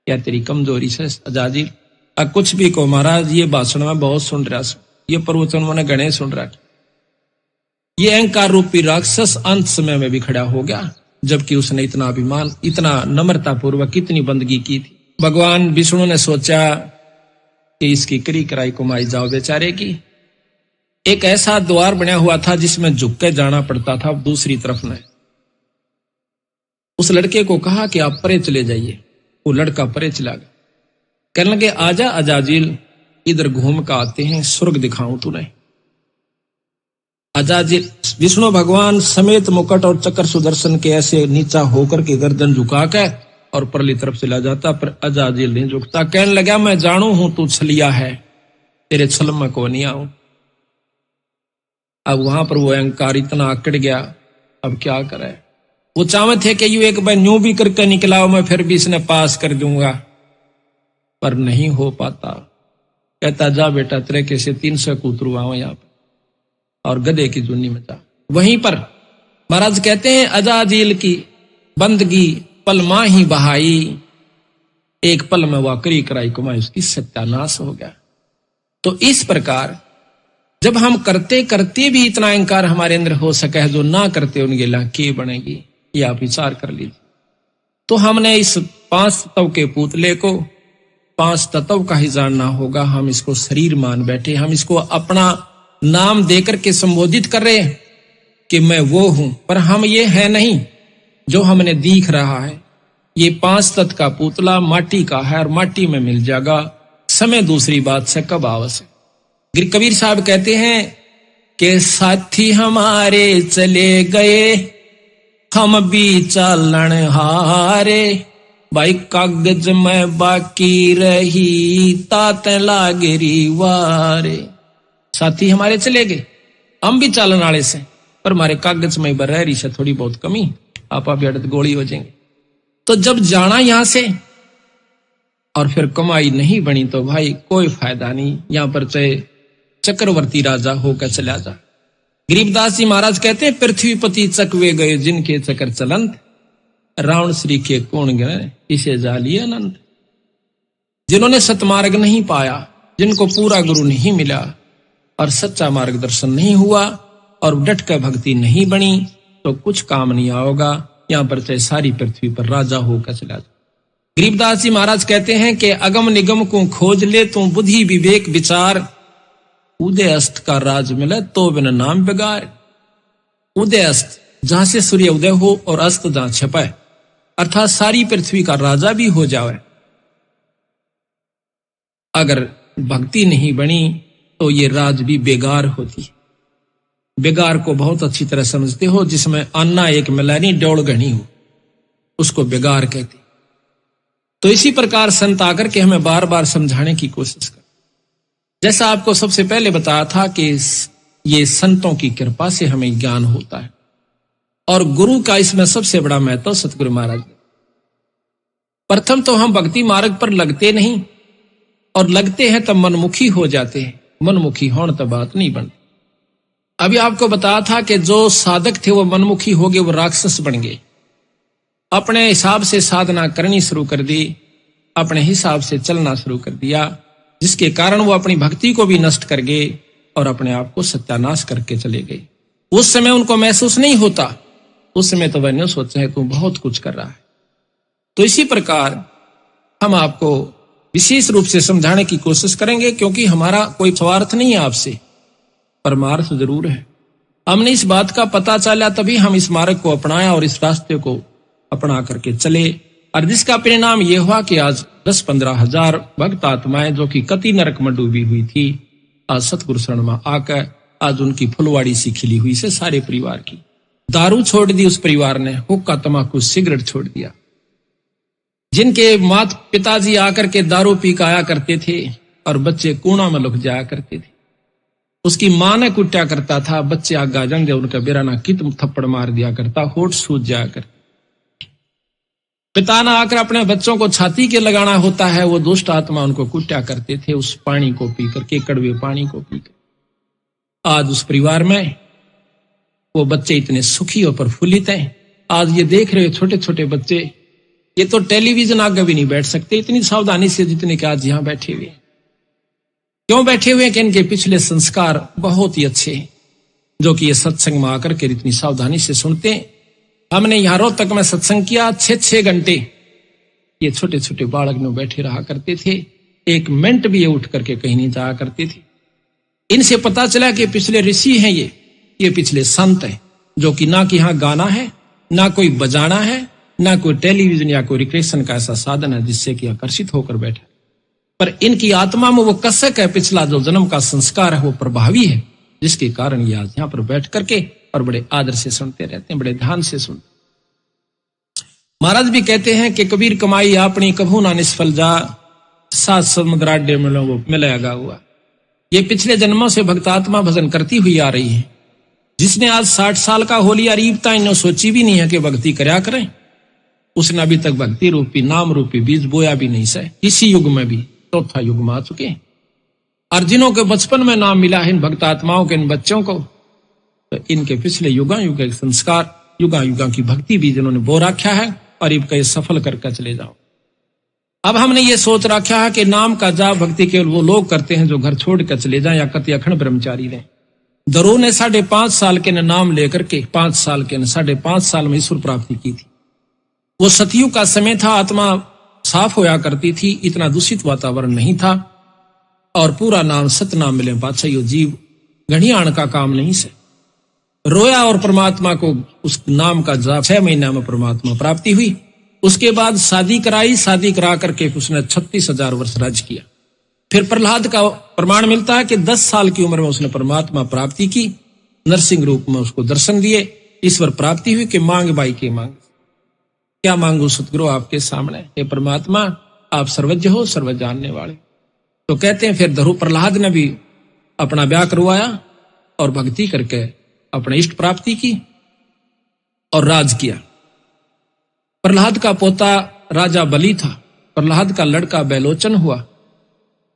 क्या तेरी कमजोरी से अजाजील? अब कुछ भी को महाराज, ये भाषण में बहुत सुन रहा, ये प्रवचन मैंने गणे सुन रहा। ये अहंकार रूपी राक्षस अंत समय में भी खड़ा हो गया, जबकि उसने इतना अभिमान, इतना नम्रता पूर्वक इतनी बंदगी की थी। भगवान विष्णु ने सोचा कि इसकी करी कराई कुमाई जाओ बेचारे की। एक ऐसा द्वार बना हुआ था जिसमें झुक के जाना पड़ता था दूसरी तरफ में। उस लड़के को कहा कि आप परे चले जाइए। वो लड़का परे चला गया। कहने लगे आजा अजाजिल, इधर घूम का आते हैं, स्वर्ग दिखाऊं तुम्हें। अजाजिल विष्णु भगवान समेत मुकुट और चक्र सुदर्शन के ऐसे नीचा होकर के गर्दन झुका के और परली तरफ चला जाता, पर अजाजिल नहीं झुकता। कहने लगा मैं जानू हूं तू छलिया है, तेरे छल में को नहीं आऊं। अब वहां पर वो अहंकार इतना आकड़ गया, अब क्या करे। वो चाहते थे कि यू एक बार न्यू भी करके निकला मैं फिर भी इसने पास कर दूंगा, पर नहीं हो पाता। कहता जा बेटा तेरे कैसे 300 कूतरू आओ यहाँ पर और गधे की जुन्नी में जा। वहीं पर महाराज कहते हैं अजाजिल की बंदगी पल मां ही बहाई, एक पल में वह करी कराई कमाई उसकी सत्यानाश हो गया। तो इस प्रकार जब हम करते करते भी इतना अहंकार हमारे अंदर हो सका है, जो ना करते उनके लाके बनेगी, ये आप विचार कर लीजिए। तो हमने इस 5 तत्व के पुतले को 5 तत्व का ही जानना होगा। हम इसको शरीर मान बैठे, हम इसको अपना नाम देकर के संबोधित कर रहे हैं कि मैं वो हूं, पर हम ये है नहीं जो हमने दिख रहा है। ये 5 तत्व का पुतला माटी का है और माटी में मिल जाएगा। समय दूसरी बात से कब आवश्यक। कबीर साहब कहते हैं कि साथी हमारे चले गए, हम भी चालन हारे, भाई कागज में बाकी रही तात लागरी वारे। साथी हमारे चले गए, हम भी चालन वाले से, पर हमारे कागज में बरहरी से थोड़ी बहुत कमी, आप अभी अड़त गोली हो जाएंगे। तो जब जाना यहां से और फिर कमाई नहीं बनी तो भाई कोई फायदा नहीं, यहां पर चाहे चक्रवर्ती राजा होकर चला जा। गरीबदास जी महाराज कहते हैं पृथ्वीपति चकवे गए जिनके चक्र चलंत, रावण श्री के कौन गए इसे जालिए अनंत। जिन्होंने सतमार्ग नहीं पाया, जिनको पूरा गुरु नहीं मिला और सच्चा मार्गदर्शन नहीं हुआ और डट कर भक्ति नहीं बनी, तो कुछ काम नहीं आओगा। यहां पर चाहे सारी पृथ्वी पर राजा होकर चला जा। गरीबदास जी महाराज कहते हैं कि अगम निगम को खोज ले तू बुद्धि विवेक विचार, उदय अस्त का राज मिले तो बिना नाम बिगार। उदय अस्त जहां से सूर्य उदय हो और अस्त जहां छिपाए, अर्थात सारी पृथ्वी का राजा भी हो जाए, अगर भक्ति नहीं बनी तो ये राज भी बेगार होती है। बेगार को बहुत अच्छी तरह समझते हो, जिसमें अन्ना एक मिलानी डोड़ गणी हो, उसको बेगार कहते। तो इसी प्रकार संत आकर के हमें बार बार समझाने की कोशिश कर, जैसा आपको सबसे पहले बताया था कि ये संतों की कृपा से हमें ज्ञान होता है और गुरु का इसमें सबसे बड़ा महत्व सतगुरु महाराज। प्रथम तो हम भक्ति मार्ग पर लगते नहीं, और लगते हैं तब मनमुखी हो जाते हैं। मनमुखी होने तब बात नहीं बनती। अभी आपको बताया था कि जो साधक थे वो मनमुखी हो गए, वो राक्षस बन गए। अपने हिसाब से साधना करनी शुरू कर दी, अपने हिसाब से चलना शुरू कर दिया, जिसके कारण वो अपनी भक्ति को भी नष्ट कर गए और अपने आप को सत्यानाश करके चले गए। उस समय उनको महसूस नहीं होता, उस समय तो वह नहीं सोचते हैं तू बहुत कुछ कर रहा है। तो इसी प्रकार हम आपको विशेष रूप से समझाने की कोशिश करेंगे, क्योंकि हमारा कोई स्वार्थ नहीं है आपसे, परमार्थ जरूर है। हमने इस बात का पता चला तभी हम इस मार्ग को अपनाया और इस रास्ते को अपना करके चले, और जिसका परिणाम यह हुआ कि आज 10-15 हजार भक्त आत्माएं जो कि कति नरक में डूबी हुई थी, आज सतगुरु शरण में आकर आज उनकी फुलवाड़ी सी खिली हुई से सारे परिवार की। दारू छोड़ दी उस परिवार ने, हुक्का तमाकू सिगरेट छोड़ दिया। जिनके माता पिताजी आकर के दारू पी के आया करते थे और बच्चे कोना में लुक जाया करते थे, उसकी मां ने कुट्या करता था, बच्चे आगा जंग उनका बेराना कित थप्पड़ मार दिया करता, होठ सूज जाया कर। पिता ने आकर अपने बच्चों को छाती के लगाना होता है, वो दुष्ट आत्मा उनको कुट्या करते थे उस पानी को पी करके, कड़वे पानी को पीकर। आज उस परिवार में वो बच्चे इतने सुखी और प्रफुल्लित हैं। आज ये देख रहे हो छोटे छोटे बच्चे, ये तो टेलीविजन आगे भी नहीं बैठ सकते इतनी सावधानी से जितने के आज यहां बैठे हुए। क्यों बैठे हुए हैं कि इनके पिछले संस्कार बहुत ही अच्छे हैं, जो कि ये सत्संग में आकर के इतनी सावधानी से सुनते हैं। हमने यहां रोहतक में सत्संग किया 6-6 घंटे, ये छोटे छोटे बालक में बैठे रहा करते थे, एक मिनट भी ये उठ करके कहीं नहीं जाया करते थे। इनसे पता चला कि पिछले ऋषि हैं, ये पिछले संत हैं, जो कि ना कि यहाँ गाना है, ना कोई बजाना है, ना कोई टेलीविजन या कोई रिक्रिएशन का ऐसा साधन है जिससे कि आकर्षित होकर बैठे, पर इनकी आत्मा में वो कसक है, पिछला जो जन्म का संस्कार है वो प्रभावी है, जिसके कारण ये आज यहाँ पर बैठ करके और बड़े आदर से सुनते रहते हैं, बड़े ध्यान से सुनते। महाराज भी कहते हैं कि कबीर कमाई अपनी कभू ना निष्फल जा, सात समुद्राड्य मिलेगा हुआ। ये पिछले जन्मों से भक्तात्मा भजन करती हुई आ रही है। जिसने आज 60 साल का हो लिया रीबता, इन्हों सोची भी नहीं है कि भक्ति करया करें, उसने अभी तक भक्ति रूपी नाम रूपी बीज बोया भी नहीं सै। इसी युग में भी चौथा युग में आ चुके हैं, और जिन्हों के बचपन में नाम मिला है इन भक्तात्माओं के, इन बच्चों को, तो इनके पिछले युगा युग के संस्कार, युगा युगा की भक्ति भी जिन्होंने बो रखा है, और इनका ये सफल करके चले जाओ। अब हमने ये सोच रखा है कि नाम का जाप भक्ति केवल वो लोग करते हैं जो घर छोड़ कर चले जाएं या कति अखंड ब्रह्मचारी रहे। दरो ने 5.5 साल के ने नाम लेकर के 5 साल के ने 5.5 साल में ईश्वर प्राप्ति की थी। वो सतयुग का समय था, आत्मा साफ होया करती थी, इतना दूषित वातावरण नहीं था, और पूरा नाम सतनाम मिले बादशाह, यो जीव घड़ियाण का काम नहीं से रोया, और परमात्मा को उस नाम का जाप 6 महीना में परमात्मा प्राप्ति हुई। उसके बाद शादी कराई, शादी करा करके उसने 36,000 वर्ष राज किया। फिर प्रहलाद का प्रमाण मिलता है कि 10 साल की उम्र में उसने परमात्मा प्राप्ति की, नरसिंह रूप में उसको दर्शन दिए, ईश्वर प्राप्ति हुई। कि मांग बाई के मांग, क्या मांगू सतगुरु आपके सामने, हे परमात्मा आप सर्वज्ञ हो, सर्व जानने वाले। तो कहते हैं फिर धरु प्रहलाद ने भी अपना ब्याह करवाया और भक्ति करके अपने इष्ट प्राप्ति की और राज किया। प्रहलाद का पोता राजा बलि था, प्रहलाद का लड़का बैलोचन हुआ,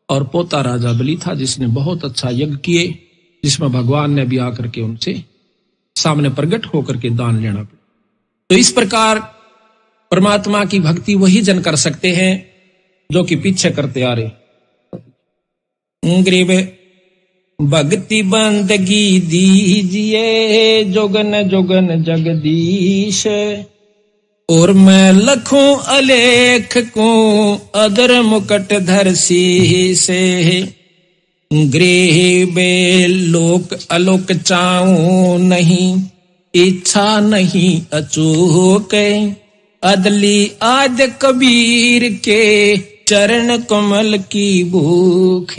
और पोता राजा बलि था जिसने बहुत अच्छा यज्ञ किए, जिसमें भगवान ने भी आकर के उनसे सामने प्रकट होकर के दान लेना पड़ा। तो इस प्रकार परमात्मा की भक्ति वही जन कर सकते हैं जो कि पीछे करते आ रहे। गरीब भक्ति बंदगी दीजिए जोगन जोगन जगदीश, और मैं लखों अलेख को अदर मुकट धर से, गृह बे लोक अलोक चाऊं नहीं, इच्छा नहीं अचूक, अदली आद कबीर के चरण कमल की भूख।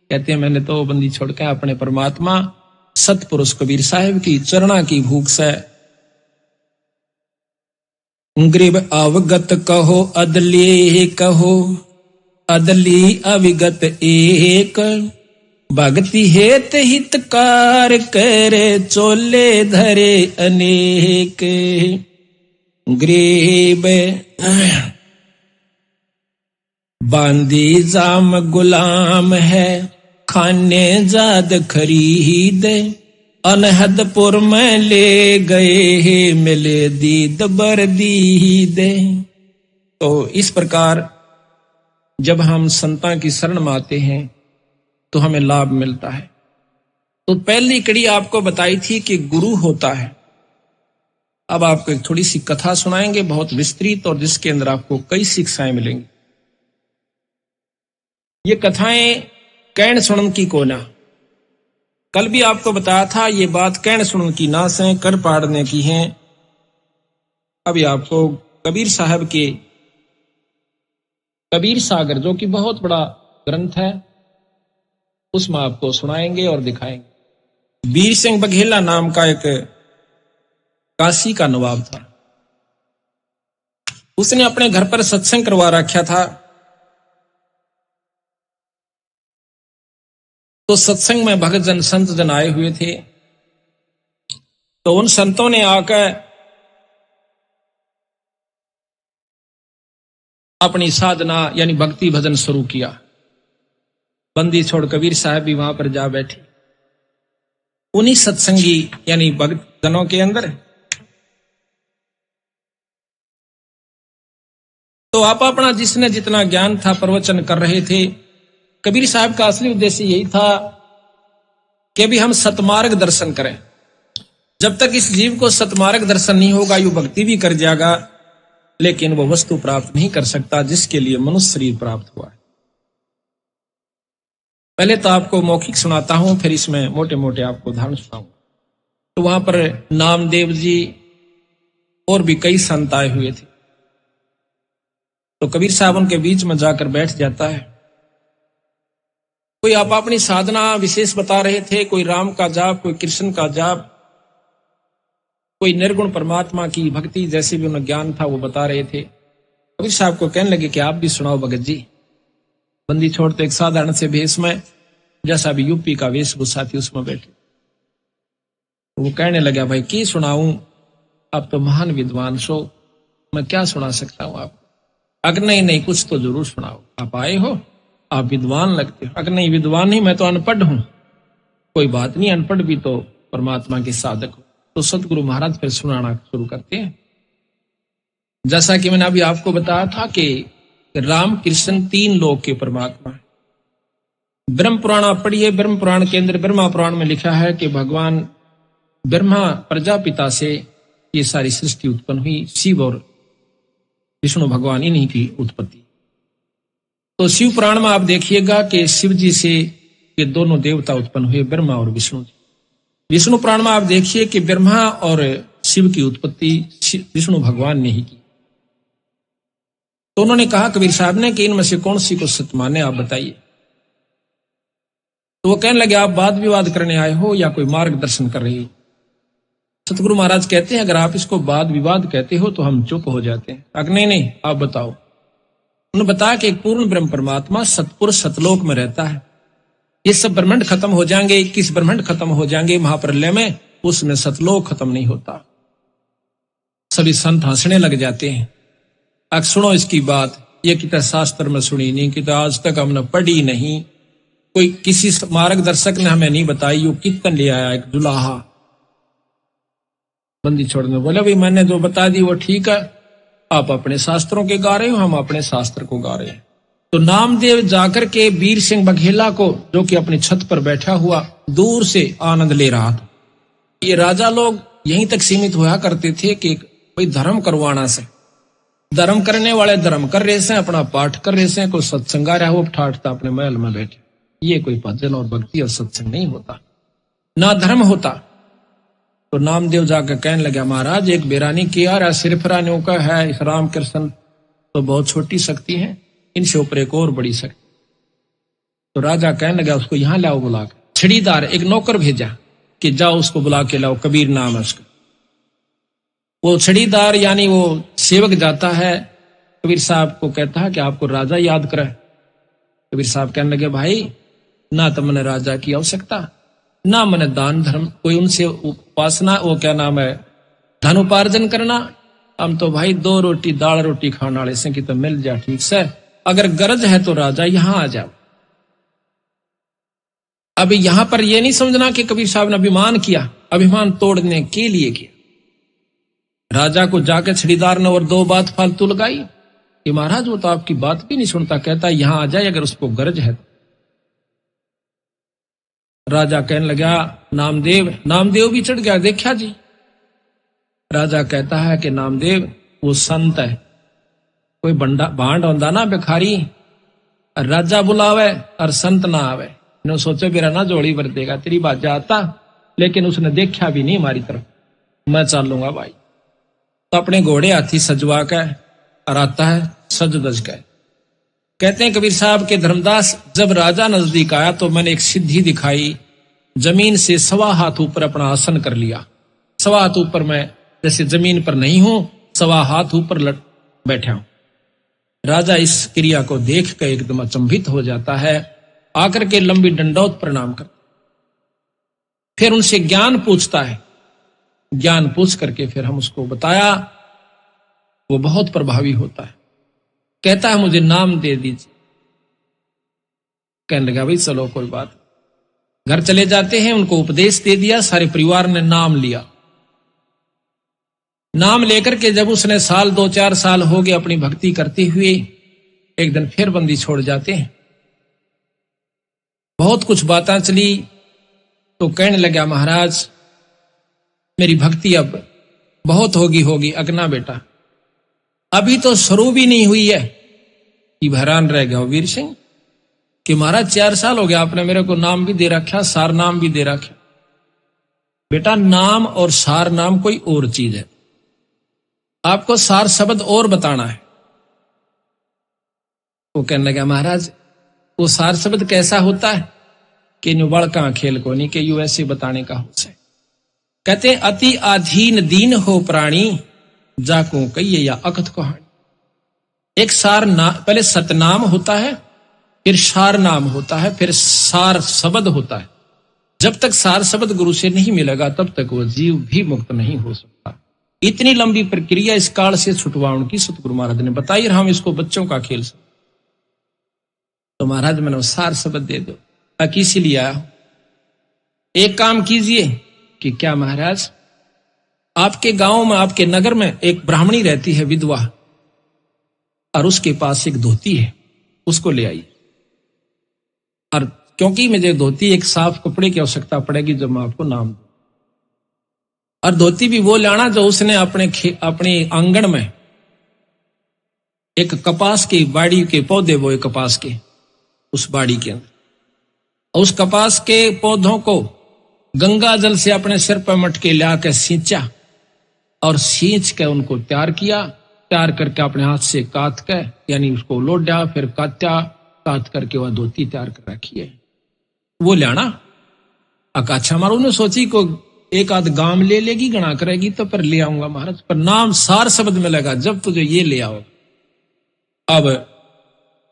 कहते हैं मैंने तो बंदी छोड़कर अपने परमात्मा सतपुरुष कबीर साहिब की चरणा की भूख से। गरीब अवगत कहो अदली कहो, अदली अविगत एक, भक्ति हेत हितकार करे चोले धरे अनेक। गरीब बांदी जाम गुलाम है, खाने जाद खरीद, अनहदपुर में ले गए मिले दीद बर दीद। तो इस प्रकार जब हम संता की शरण में आते हैं तो हमें लाभ मिलता है। तो पहली कड़ी आपको बताई थी कि गुरु होता है। अब आपको एक थोड़ी सी कथा सुनाएंगे, बहुत विस्तृत, और जिसके अंदर आपको कई शिक्षाएं मिलेंगी। ये कथाएं कैण सुनन की कोना, कल भी आपको बताया था ये बात कैण सुनन की ना से कर पाड़ने की है। अभी आपको कबीर साहब के कबीर सागर, जो कि बहुत बड़ा ग्रंथ है, उसमें आपको सुनाएंगे और दिखाएंगे। वीर सिंह बघेला नाम का एक काशी का नवाब था। उसने अपने घर पर सत्संग करवा रखा था। तो सत्संग में भक्त जन संत जन आए हुए थे। तो उन संतों ने आकर अपनी साधना यानी भक्ति भजन शुरू किया। बंदी छोड़ कबीर साहब भी वहां पर जा बैठे। उन्हीं सत्संगी यानी भक्त जनों के अंदर तो आप अपना जिसने जितना ज्ञान था प्रवचन कर रहे थे। कबीर साहब का असली उद्देश्य यही था कि अभी हम सतमार्ग दर्शन करें। जब तक इस जीव को सतमार्ग दर्शन नहीं होगा, यू भक्ति भी कर जाएगा, लेकिन वो वस्तु प्राप्त नहीं कर सकता जिसके लिए मनुष्य शरीर प्राप्त हुआ है। पहले तो आपको मौखिक सुनाता हूं, फिर इसमें मोटे मोटे आपको उदाहरण सुनाऊंगा। तो वहां पर नामदेव जी और भी कई संत आए हुए थे। तो कबीर साहब उनके बीच में जाकर बैठ जाता है। कोई आप अपनी साधना विशेष बता रहे थे, कोई राम का जाप, कोई कृष्ण का जाप, कोई निर्गुण परमात्मा की भक्ति जैसे भी उन्हें ज्ञान था वो बता रहे थे। कबीर साहब को कहने लगे कि आप भी सुनाओ भगत जी। बंदी छोड़ते एक साधारण से भेष में, जैसा भी यूपी का वेशभूषा थी उसमें बैठे। वो कहने लगा भाई की सुनाऊं, आप तो महान विद्वान सो, मैं क्या सुना सकता हूं आपको। अगर नहीं कुछ तो जरूर सुनाओ, आप आए हो, आप विद्वान लगते हो। अगर नहीं विद्वान नहीं, मैं तो अनपढ़ हूं। कोई बात नहीं, अनपढ़ भी तो परमात्मा के साधक हो। तो सतगुरु महाराज फिर सुनाना शुरू करते हैं। जैसा कि मैंने अभी आपको बताया था कि राम कृष्ण तीन लोक के परमात्मा है। ब्रह्म पुराण आप पढ़िए, ब्रह्म पुराण के अंदर ब्रह्मा पुराण में लिखा है कि भगवान ब्रह्मा प्रजापिता से ये सारी सृष्टि उत्पन्न हुई। शिव और विष्णु भगवान इन्हीं की उत्पत्ति। तो शिव पुराण में आप देखिएगा कि शिव जी से ये दोनों देवता उत्पन्न हुए, ब्रह्मा और विष्णु जी। विष्णु पुराण में आप देखिए कि ब्रह्मा और शिव की उत्पत्ति विष्णु भगवान ने ही की। तो उन्होंने कहा कबीर साहब ने कि इनमें से कौन सी को सत्य माने, आप बताइए। तो वो कहने लगे आप वाद विवाद करने आए हो या कोई मार्गदर्शन कर रही हो। सतगुरु महाराज कहते हैं अगर आप इसको वाद विवाद कहते हो तो हम चुप हो जाते हैं। अगर नहीं आप बताओ। उन्होंने बताया कि एक पूर्ण ब्रह्म परमात्मा सतपुर सतलोक में रहता है। ये सब ब्रह्मांड खत्म हो जाएंगे, 21 ब्रह्मांड खत्म हो जाएंगे महाप्रलय में, उसमें सतलोक खत्म नहीं होता। सभी संत हंसने लग जाते हैं। अब सुनो इसकी बात, ये कितना शास्त्र में सुनी नहीं, कि आज तक हमने पढ़ी नहीं, कोई किसी मार्गदर्शक ने हमें नहीं बताई। यो कीर्तन ले आया एक दुल्हा। बंदी छोड़ने बोले भाई मैंने जो बता दी वो ठीक है, आप अपने शास्त्रों के गा रहे हो, हम अपने शास्त्र को गा रहे हैं। तो नामदेव जाकर के वीर सिंह बघेला को, जो कि अपनी छत पर बैठा हुआ दूर से आनंद ले रहा था। ये राजा लोग यहीं तक सीमित हुआ करते थे कि कोई धर्म करवाना से, धर्म करने वाले धर्म कर रहे से, अपना पाठ कर रहे से, कोई सत्संग आ रहा वो ठाठता अपने महल में बैठे। ये कोई भजन और भक्ति और सत्संग नहीं होता, ना धर्म होता। तो नामदेव जाकर कहने लगा महाराज एक बेरानी किया रहा सिरफरानियों का है, इस राम कृष्ण तो बहुत छोटी शक्ति है, इनसे ऊपर एक और बड़ी शक्ति। तो राजा कहने लगा उसको यहां लाओ बुलाकर। छड़ीदार एक नौकर भेजा कि जाओ उसको बुला के लाओ, कबीर नाम है उसका। वो छड़ीदार यानी वो सेवक जाता है, कबीर साहब को कहता है कि आपको राजा याद करे। कबीर साहब कहने लगे भाई ना तो मैंने राजा की आवश्यकता, ना मैंने दान धर्म कोई उनसे उपासना, वो क्या नाम है धन उपार्जन करना। हम तो भाई 2 रोटी दाल रोटी खाने वाले से कि तो मिल जा ठीक से, अगर गरज है तो राजा यहां आ जाओ। अभी यहां पर यह नहीं समझना कि कबीर साहब ने अभिमान किया, अभिमान तोड़ने के लिए किया। राजा को जाकर छड़ीदार ने और 2 बात फालतू लगाई कि महाराज वो तो आपकी बात भी नहीं सुनता, कहता यहां आ जाए अगर उसको गरज है। राजा कहने लगा नामदेव भी चढ़ गया, देखा जी। राजा कहता है कि नामदेव वो संत है, कोई भांड होंदा ना भिखारी, राजा बुलावे और संत ना आवे। ने सोचो मेरा ना जोड़ी भर देगा, तेरी बात जाता, लेकिन उसने देखा भी नहीं हमारी तरफ। मैं चलूंगा भाई। तो अपने घोड़े हाथी सजवा कर और आता है सज दज कर। कहते हैं कबीर साहब के धर्मदास जब राजा नजदीक आया तो मैंने एक सिद्धि दिखाई, जमीन से 1.25 हाथ ऊपर अपना आसन कर लिया। 1.25 हाथ ऊपर मैं जैसे जमीन पर नहीं हूं, 1.25 हाथ ऊपर बैठा हूं। राजा इस क्रिया को देख कर एकदम अचंभित हो जाता है, आकर के लंबी दंडौत प्रणाम कर, फिर उनसे ज्ञान पूछता है। ज्ञान पूछ करके फिर हम उसको बताया, वो बहुत प्रभावी होता है। कहता है मुझे नाम दे दीजिए। कहने लगा भाई चलो कोई बात। घर चले जाते हैं, उनको उपदेश दे दिया, सारे परिवार ने नाम लिया। नाम लेकर के जब उसने 2-4 साल हो गए अपनी भक्ति करते हुए, एक दिन फिर बंदी छोड़ जाते हैं। बहुत कुछ बातें चली तो कहने लगा महाराज मेरी भक्ति अब बहुत होगी। अगना बेटा अभी तो शुरू भी नहीं हुई है कि हैरान रह गया वीर सिंह कि महाराज 4 साल हो गया, आपने मेरे को नाम भी दे रखा, सार नाम भी दे रखा। बेटा, नाम और सार नाम कोई और चीज है, आपको सार शब्द और बताना है। वो कहने लगा महाराज वो सार शब्द कैसा होता है कि बड़का खेल को नहीं, कि यू ऐसे बताने का हो से। कहते अति अधीन दीन हो प्राणी, जाको कहिए या अकथ कहानी। एक सार नाम, पहले सतनाम होता है, फिर सार नाम होता है, फिर सार शब्द होता है। जब तक सार शब्द गुरु से नहीं मिलेगा तब तक वो जीव भी मुक्त नहीं हो सकता। इतनी लंबी प्रक्रिया इस काल से छुटवाउन की सतगुरु महाराज ने बताई, और हम इसको बच्चों का खेल सकते। तो महाराज मैंने सार शब्द दे दो, ताकि इसीलिए आया। एक काम कीजिए कि क्या महाराज, आपके गांव में, आपके नगर में एक ब्राह्मणी रहती है, विधवा, और उसके पास एक धोती है, उसको ले आइए। और क्योंकि मुझे धोती एक साफ कपड़े की आवश्यकता पड़ेगी जब मैं आपको नाम दूं, और धोती भी वो लाना जो उसने अपने आंगन में एक कपास की बाड़ी के पौधे बोए, कपास के उस बाड़ी के अंदर, और उस कपास के पौधों को गंगा जल से अपने सिर पर मटके ला के सींचा, और सींच के उनको तैयार किया। तैयार करके अपने हाथ से काट के, यानी उसको लोडा, फिर काटा, काट करके वह धोती तैयार कर रखी है, वो लाना। अकाछा मारो ने सोची को एक आध गांव ले लेगी, गणा करेगी तो पर ले आऊंगा महाराज, पर नाम सार शब्द में लगा जब तुझे ये ले आओ। अब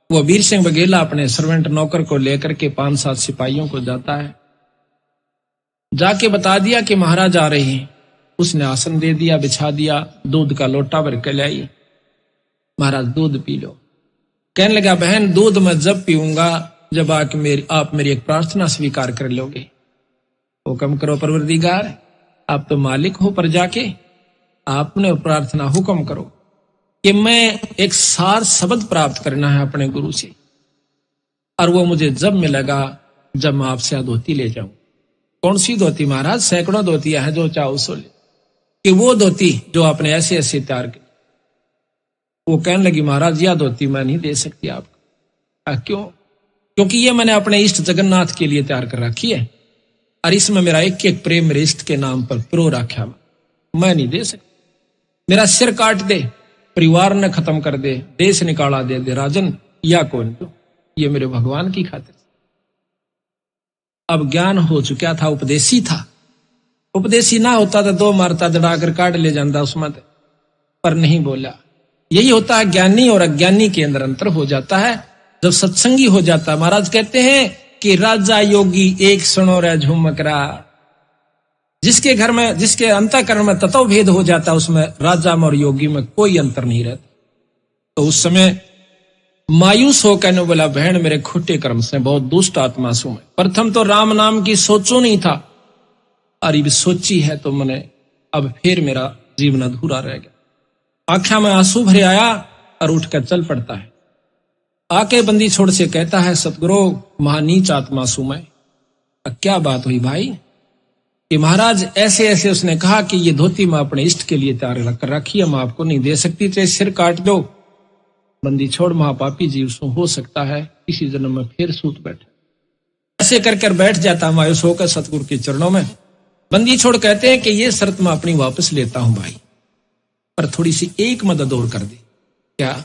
वो वीर सिंह बघेला अपने सर्वेंट नौकर को लेकर के 5-7 सिपाहियों को जाता है, जाके बता दिया कि महाराज आ रहे हैं। उसने आसन दे दिया, बिछा दिया, दूध का लोटा भर के लाई, महाराज दूध पी लो। कहने लगा बहन दूध मैं जब पीऊंगा जब आप मेरी एक प्रार्थना स्वीकार कर लोगे। हुक्म करो परवरदिगार, आप तो मालिक हो प्रजा के, आपने प्रार्थना हुक्म करो कि मैं एक सार शब्द प्राप्त करना है अपने गुरु से, और वो मुझे जब मिलेगा जब मैं आपसे धोती ले जाऊं। कौन सी धोती महाराज? सैकड़ों धोतियां हैं, जो चाहो सो ले। कि वो धोती जो आपने ऐसे ऐसे तैयार की। वो कहने लगी महाराज यह धोती मैं नहीं दे सकती आपको। क्यों? क्योंकि ये मैंने अपने इष्ट जगन्नाथ के लिए तैयार कर रखी है, और इसमें मेरा एक एक प्रेम मेरे इष्ट के नाम पर प्रो रखा, मैं नहीं दे सकती। मेरा सिर काट दे, परिवार ने खत्म कर दे, देश निकाला दे राजन, या कौन तो ये मेरे भगवान की खातिर। अब ज्ञान हो चुका था, उपदेशी था। उपदेशी ना होता तो 2 मारता, दड़ाकर काट ले जाता उसमें, पर नहीं बोला। यही होता है ज्ञानी और अज्ञानी के अंदर अंतर हो जाता है जब सत्संगी हो जाता है। महाराज कहते हैं कि राजा योगी एक सुनो रे झुमकरा। जिसके घर में, जिसके अंतःकरण में तत्व भेद हो जाता है, उसमें राजा में और योगी में कोई अंतर नहीं रहता। तो उस समय मायूस होकर बोला बहन मेरे खोटे कर्म से बहुत दुष्ट आत्मा सु मैं। प्रथम तो राम नाम की सोचो नहीं था, और ये सोची है तो मैंने अब फिर मेरा जीवन अधूरा रह गया। आंखों में आंसू भरे आया और उठकर चल पड़ता है। आके बंदी छोड़ से कहता है सतगुरु महानीच आत्मा सु मैं। क्या बात हुई भाई? कि महाराज ऐसे ऐसे उसने कहा कि ये धोती मैं अपने इष्ट के लिए तैयार कर रखी है, मैं आपको नहीं दे सकती, चाहे सिर काट दो। बंदी छोड़ महापापी जीव सो हो सकता है इसी जन्म में फिर सूत बैठे। ऐसे कर बैठ जाता मायूस होकर सतगुरु के चरणों में। बंदी छोड़ कहते हैं कि ये शर्त मैं अपनी वापस लेता हूं भाई, पर थोड़ी सी एक मदद और कर दे। क्या?